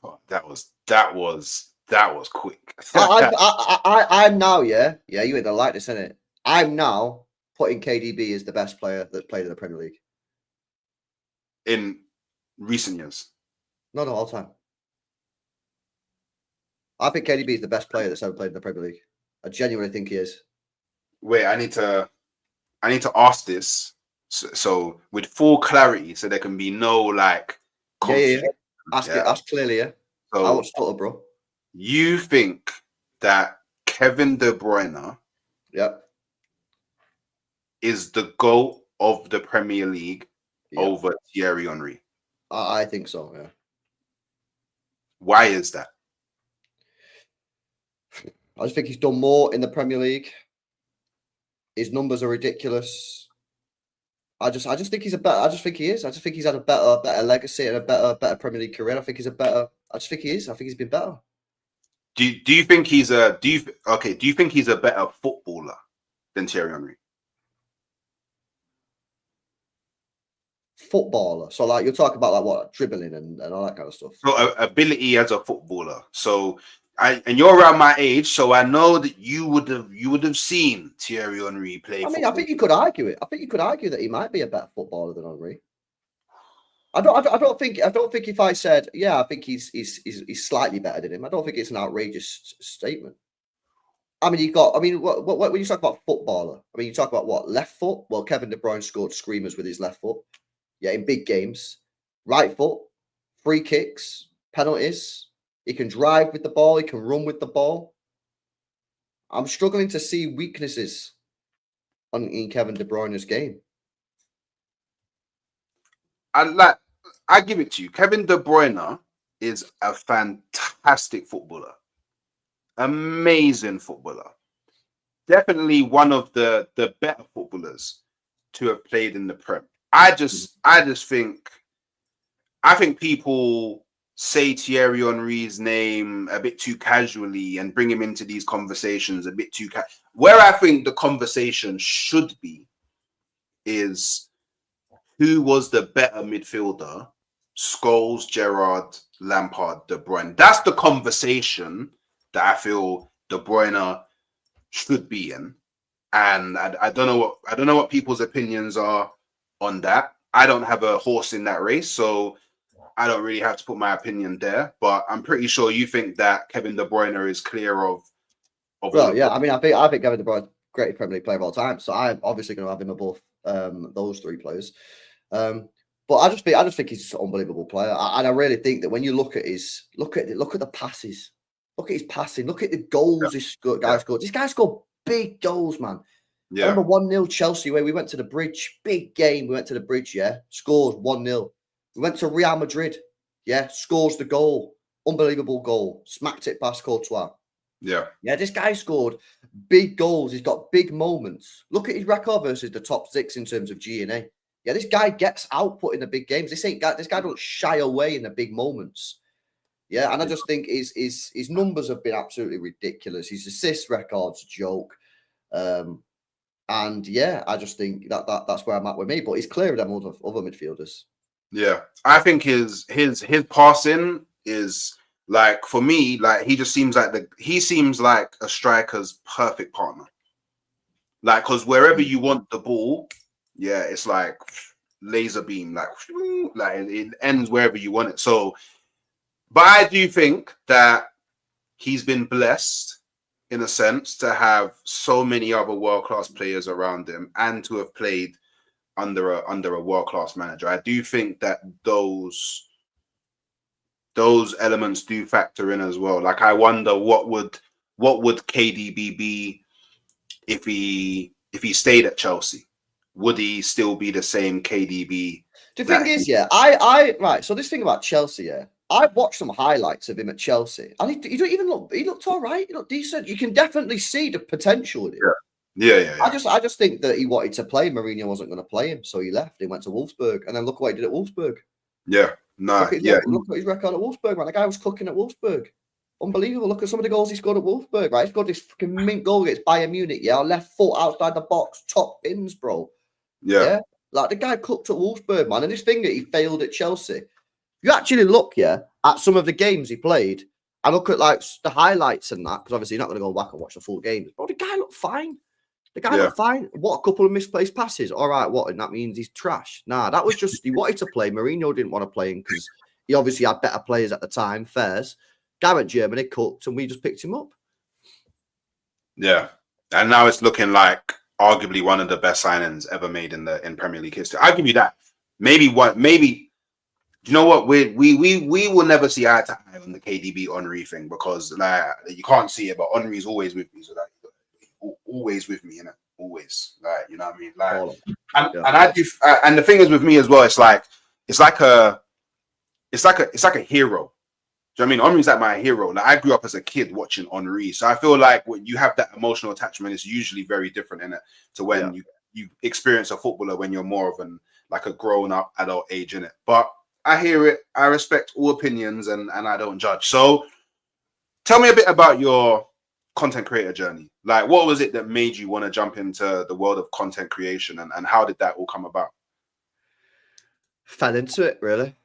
Oh, that was quick. I'm now, yeah, you either like this, innit? I'm now putting KDB as the best player that played in the Premier League in recent years. No, all time. I think KDB is the best player that's ever played in the Premier League. I genuinely think he is. Wait, I need to ask this so with full clarity, so there can be no like confusion. Yeah. Ask clearly, yeah. So I won't stutter, bro. You think that Kevin De Bruyne is the GOAT of the Premier League over Thierry Henry? I think so, yeah. Why is that? I just think he's done more in the Premier League. His numbers are ridiculous. I just think he's I just think he is. I just think he's had a better legacy and a better Premier League career. I think he's I just think he is. I think he's been better. Do you think he's do you think he's a better footballer than Thierry Henry? Footballer. So like you're talking about like what, dribbling and all that kind of stuff. So ability as a footballer. So and you're around my age, so I know that you would have seen Thierry Henry play. I mean, I think you could argue it. I think you could argue that he might be a better footballer than Henry. I don't think if I said, yeah, I think he's slightly better than him, I don't think it's an outrageous statement. I mean, what when you talk about footballer, I mean, you talk about what, left foot? Well, Kevin De Bruyne scored screamers with his left foot. Yeah, in big games. Right foot, free kicks, penalties. He can drive with the ball. He can run with the ball. I'm struggling to see weaknesses in Kevin De Bruyne's game. I give it to you. Kevin De Bruyne is a fantastic footballer. Amazing footballer. Definitely one of the better footballers to have played in the Prem. I think people say Thierry Henry's name a bit too casually and bring him into these conversations a bit too where I think the conversation should be is who was the better midfielder? Scholes, Gerrard, Lampard, De Bruyne. That's the conversation that I feel De Bruyne should be in. And I don't know what people's opinions are on that. I don't have a horse in that race, so I don't really have to put my opinion there. But I'm pretty sure you think that Kevin De Bruyne is clear of Well, yeah, I mean, I think Kevin De Bruyne, great Premier League player of all time. So I'm obviously going to have him above those three players. But I just think he's an unbelievable player, and I really think that when you look at the passes, look at his passing, look at the goals this guy scored. This guy scored big goals, man. Yeah. I remember 1-0 Chelsea where we went to the Bridge, big game. We went to the Bridge, yeah, scores 1-0. We went to Real Madrid, yeah, scores the goal, unbelievable goal, smacked it past Courtois. Yeah, this guy scored big goals. He's got big moments. Look at his record versus the top six in terms of G&A. Yeah, this guy gets output in the big games. This guy don't shy away in the big moments. Yeah, and I just think his numbers have been absolutely ridiculous. His assist record's a joke. And yeah, I just think that's where I'm at with me. But he's clear of them other midfielders. Yeah, I think his passing is like, for me, like he seems like a striker's perfect partner. Like, because wherever you want the ball, yeah, it's like laser beam, like it ends wherever you want it. So, but I do think that he's been blessed in a sense to have so many other world-class players around him and to have played under a world-class manager. I do think that those elements do factor in as well. Like, I wonder what would KDB be if he stayed at Chelsea? Would he still be the same KDB? The thing is, yeah, I right. So this thing about Chelsea, yeah, I watched some highlights of him at Chelsea, and he don't even look. He looked all right. He looked decent. You can definitely see the potential in him. Yeah. I just think that he wanted to play. Mourinho wasn't going to play him, so he left. He went to Wolfsburg, and then look what he did at Wolfsburg. Yeah, look at his record at Wolfsburg, man. The guy was cooking at Wolfsburg. Unbelievable. Look at some of the goals he scored at Wolfsburg, right? He scored this fucking mint goal against Bayern Munich, yeah, left foot outside the box, top pins, bro. Yeah. Like, the guy cooked at Wolfsburg, man. And this thing that he failed at Chelsea. You actually look, yeah, at some of the games he played, and look at like the highlights and that, because obviously you're not going to go back and watch the full games. Bro, the guy looked fine. Looked fine. What, a couple of misplaced passes? All right, what? And that means he's trash. Nah, that was just, he wanted to play. Mourinho didn't want to play him because he obviously had better players at the time, Fairs. Guy went Germany, cooked, and we just picked him up. Yeah. And now it's looking like arguably one of the best signings ever made in Premier League history. I'll give you that. Maybe you know what? We will never see eye to eye on the KDB Henry thing, because like you can't see it, but Henry's always with me. So like always with me, innit? Always. Like, you know what I mean? Like, and I do, and the thing is with me as well, it's like a hero. Do you know what I mean? Henry's like my hero. Like, I grew up as a kid watching Henry, so I feel like when you have that emotional attachment, it's usually very different in it to when you experience a footballer when you're more of a grown up adult age in it. But I hear it. I respect all opinions, and I don't judge. So, tell me a bit about your content creator journey. Like, what was it that made you want to jump into the world of content creation, and how did that all come about? Fell into it, really.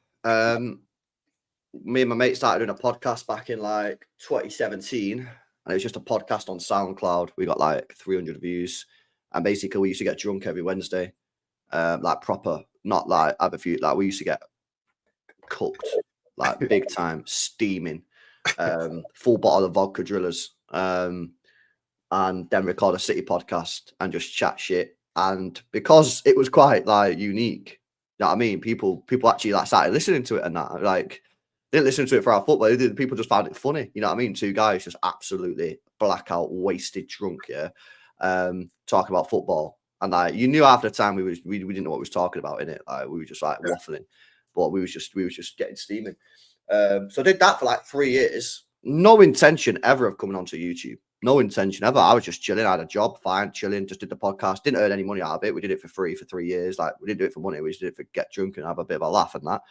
Me and my mate started doing a podcast back in like 2017, and it was just a podcast on SoundCloud. We got like 300 views, and basically we used to get drunk every Wednesday, like proper, not like have a few. Like, we used to get cooked, like big time, steaming, full bottle of vodka drillers, and then record a City podcast and just chat shit. And because it was quite like unique, you know what I mean? People actually like started listening to it and that. Like, they didn't listen to it for our football. People just found it funny. You know what I mean? Two guys just absolutely blackout, wasted, drunk, yeah, talking about football. And like, you knew after the time we didn't know what we was talking about in it. Like, we were just like waffling, but we was just getting steaming. So I did that for like 3 years. No intention ever of coming onto YouTube. No intention ever. I was just chilling. I had a job, fine, chilling. Just did the podcast. Didn't earn any money out of it. We did it for free for 3 years. Like, we didn't do it for money. We just did it for get drunk and have a bit of a laugh and that.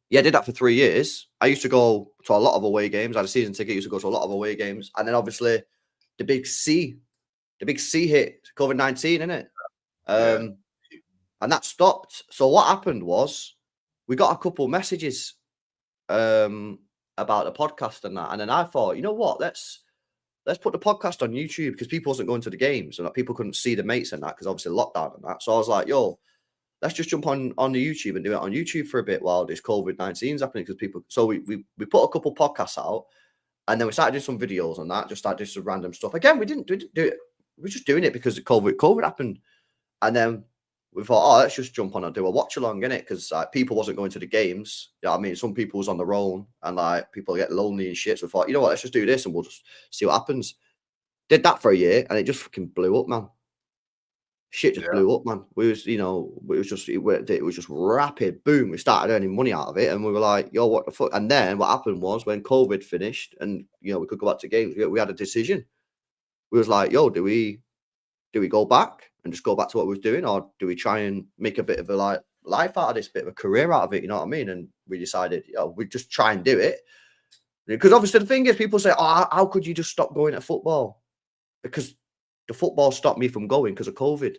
Yeah, I did that for 3 years. I used to go to a lot of away games. I had a season ticket. I used to go to a lot of away games. And then obviously the big C hit, COVID-19, innit? And that stopped. So what happened was we got a couple messages about the podcast and that. And then I thought, you know what? Let's put the podcast on YouTube, because people wasn't going to the games and people couldn't see the mates and that, because obviously lockdown and that. So I was like, yo, let's just jump on the YouTube and do it on YouTube for a bit while this COVID-19 is happening, because people. So we put a couple podcasts out, and then we started doing some videos on that. Just started doing some random stuff. Again, we didn't do it. We were just doing it because of COVID happened, and then we thought, oh, let's just jump on and do a watch along in it, because people wasn't going to the games. You know what I mean? Some people was on their own, and like people get lonely and shit. So we thought, you know what? Let's just do this, and we'll just see what happens. Did that for a year, and it just fucking blew up, man. Shit just blew up, man. We was, it was just rapid. Boom. We started earning money out of it, and we were like, yo, what the fuck? And then what happened was, when COVID finished and, we could go back to games, we had a decision. We was like, yo, do we go back and just go back to what we was doing, or do we try and make a bit of a like life out of this, bit of a career out of it? You know what I mean? And we decided, we just try and do it. Because obviously the thing is, people say, oh, how could you just stop going to football? Because the football stopped me from going because of COVID.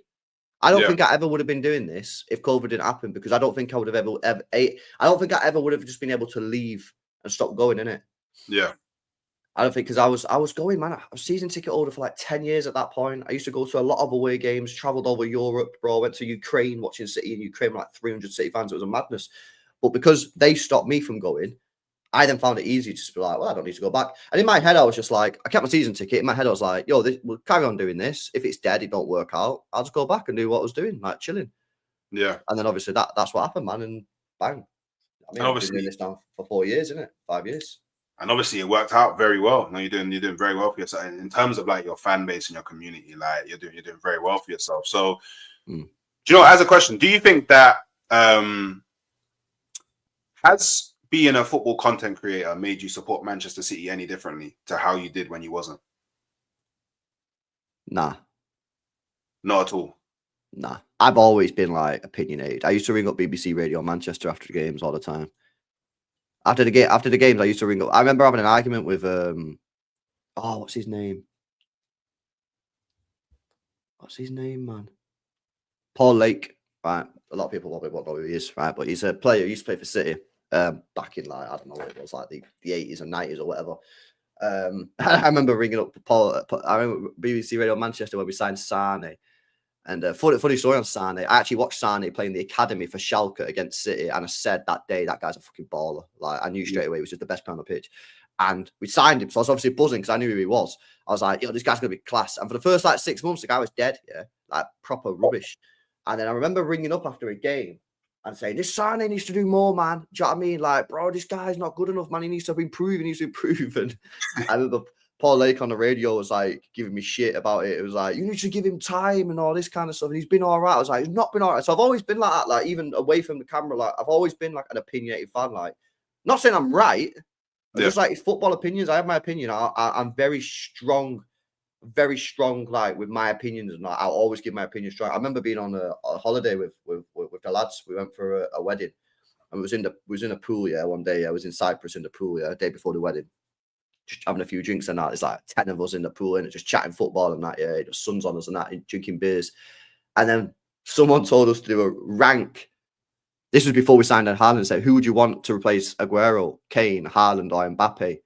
I don't think I ever would have been doing this if COVID didn't happen, because I don't think I would have ever I don't think I ever would have just been able to leave and stop going, innit? Yeah. I don't think, because I was going, man. I was season ticket holder for like 10 years at that point. I used to go to a lot of away games, traveled over Europe, bro. I went to Ukraine watching City in Ukraine, like 300 City fans. It was a madness. But because they stopped me from going, I then found it easy to just be like, well, I don't need to go back. And in my head, I was just like, I kept my season ticket. In my head, I was like, yo, we'll carry on doing this. If it's dead, it don't work out, I'll just go back and do what I was doing, like chilling. Yeah. And then obviously that's what happened, man. And bang. I mean, I've been doing this now for 4 years, isn't it? 5 years. And obviously it worked out very well. No, you're doing very well for yourself in terms of like your fan base and your community. Like you're doing very well for yourself. So, do you know, as a question, do you think that has being a football content creator made you support Manchester City any differently to how you did when you wasn't? Nah. Not at all? Nah. I've always been like opinionated. I used to ring up BBC Radio Manchester after the games all the time. After the games, I used to ring up. I remember having an argument with what's his name? What's his name, man? Paul Lake. Right. A lot of people probably won't know who he is, right? But he's a player who used to play for City. Back in like, I don't know what it was, like the 80s and 90s or whatever. I remember ringing up Paul. I remember BBC Radio Manchester when we signed Sane. And funny story on Sane. I actually watched Sane play in the academy for Schalke against City, and I said that day, that guy's a fucking baller. Like, I knew straight away he was just the best player on the pitch. And we signed him, so I was obviously buzzing because I knew who he was. I was like, yo, this guy's gonna be class. And for the first like 6 months, the guy was dead, like proper rubbish. And then I remember ringing up after a game and saying, this Sane needs to do more, man. Do you know what I mean? Like, bro, this guy's not good enough, man. He needs to improve. And I remember Paul Lake on the radio was like giving me shit about it. It was like, you need to give him time and all this kind of stuff. And he's been all right. I was like, he's not been all right. So I've always been like that, like even away from the camera, like I've always been like an opinionated fan. Like, not saying I'm right. I'm just like, it's football opinions. I have my opinion. I'm very strong, like with my opinions, and I'll always give my opinion strong. I remember being on a holiday with the lads. We went for a wedding, and we was in a pool. Yeah, one day I was in Cyprus in the pool. Yeah, the day before the wedding, just having a few drinks and that. There's like 10 of us in the pool and just chatting football and that. Yeah, the sun's on us and that, and drinking beers. And then someone told us to do a rank. This was before we signed on Haaland. Said, who would you want to replace Aguero, Kane, Haaland, or Mbappe?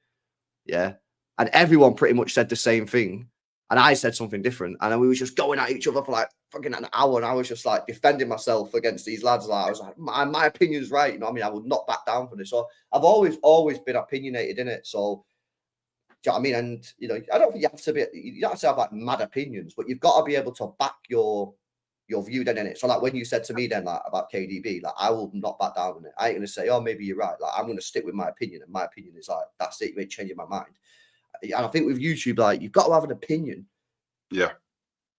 Yeah, and everyone pretty much said the same thing. And I said something different. And then we were just going at each other for like fucking an hour. And I was just like defending myself against these lads. Like, I was like, my opinion's right. You know what I mean? I would not back down for this. So I've always been opinionated in it. So, do you know what I mean? And, you know, I don't think you don't have to have like mad opinions, but you've got to be able to back your view then in it. So like when you said to me then like about KDB, like I will not back down on it. I ain't going to say, oh, maybe you're right. Like I'm going to stick with my opinion. And my opinion is like, that's it. You ain't changing my mind. And I think with YouTube, like you've got to have an opinion. Yeah.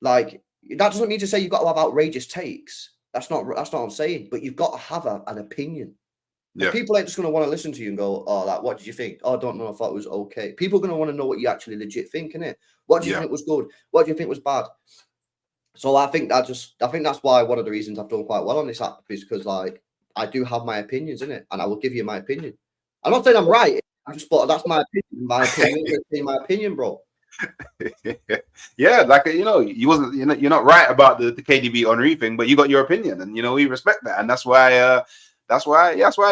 Like that doesn't mean to say you've got to have outrageous takes. That's not what I'm saying. But you've got to have an opinion. Yeah. People ain't just going to want to listen to you and go, oh, like, what did you think? Oh, I don't know. I thought it was okay. People are going to want to know what you actually legit think, innit? What do you think was good? What do you think was bad? So I think that's why one of the reasons I've done quite well on this app is because like I do have my opinions in it, and I will give you my opinion. I'm not saying I'm right. I just thought that's my opinion. My opinion is my opinion, bro. Yeah, like you know, you're not right about the KDB Henry thing, but you got your opinion, and you know we respect that, and that's why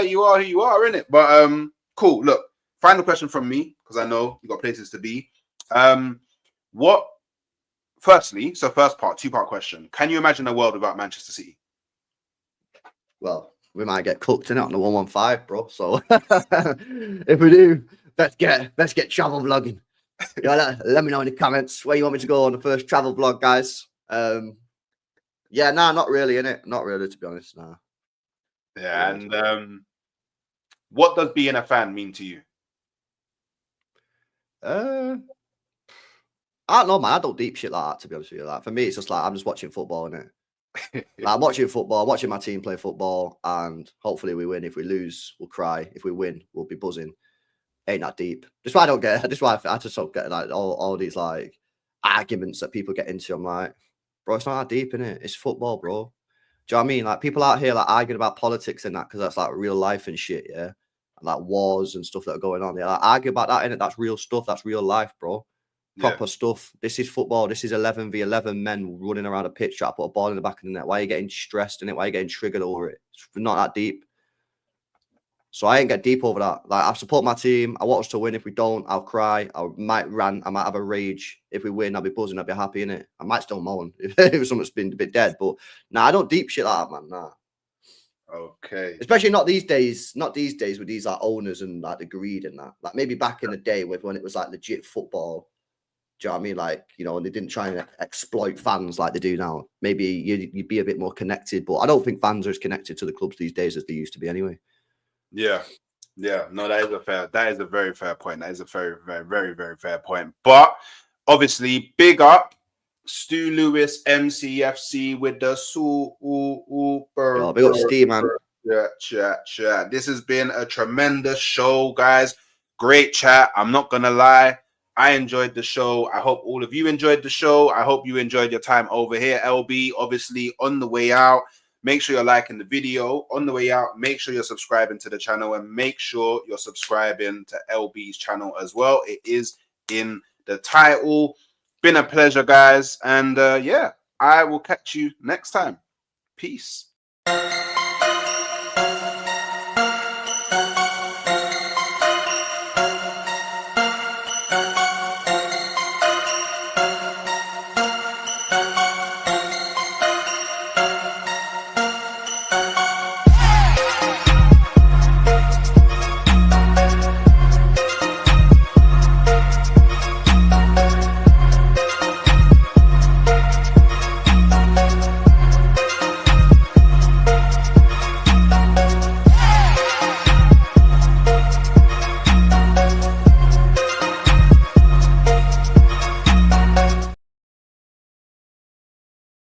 you are who you are, innit? But cool. Look, final question from me because I know you got places to be. Firstly, so first part, two-part question. Can you imagine a world without Manchester City? Well, we might get cooked in it on the 115, bro. So if we do, let's get travel vlogging. Let me know in the comments where you want me to go on the first travel vlog, guys. Yeah, not really, innit? Not really, to be honest. Nah. Yeah, and what does being a fan mean to you? I don't know, man. I don't deep shit like that, to be honest with you. Like for me, it's just like I'm just watching football, innit? Like, I'm watching football, watching my team play football, and hopefully we win. If we lose, we'll cry. If we win, we'll be buzzing. Ain't that deep. That's why I don't get. That's why I just don't get like all these like arguments that people get into. I'm like, bro, it's not that deep, innit? It's football, bro. Do you know what I mean? Like people out here like arguing about politics and that because that's like real life and shit, yeah. And like wars and stuff that are going on. They like argue about that, innit? That's real stuff. That's real life, bro. Proper stuff. This is football. This is 11v11 men running around a pitch trying to put a ball in the back of the net. Why are you getting stressed in it? Why are you getting triggered over it? It's not that deep. So I ain't get deep over that. Like I support my team. I want us to win. If we don't, I'll cry. I might rant. I might have a rage. If we win, I'll be buzzing. I'll be happy in it. I might still moan if someone's been a bit dead. But I don't deep shit like that, man. Nah. Okay. Especially not these days. Not these days with these like owners and like the greed and that. Like maybe back in the day when it was like legit football. Do you know what I mean? Like, you know, and they didn't try and exploit fans like they do now. Maybe you'd be a bit more connected, but I don't think fans are as connected to the clubs these days as they used to be anyway. Yeah. No, that is a very fair point. That is a very, very, very, very fair point. But obviously, big up Stu Lewis, MCFC with the super. Big up Steve, man. Chat. This has been a tremendous show, guys. Great chat. I'm not gonna lie. I enjoyed the show. I hope all of you enjoyed the show. I hope you enjoyed your time over here. LB, obviously, on the way out, make sure you're liking the video. On the way out, make sure you're subscribing to the channel and make sure you're subscribing to LB's channel as well. It is in the title. Been a pleasure, guys. And yeah, I will catch you next time. Peace.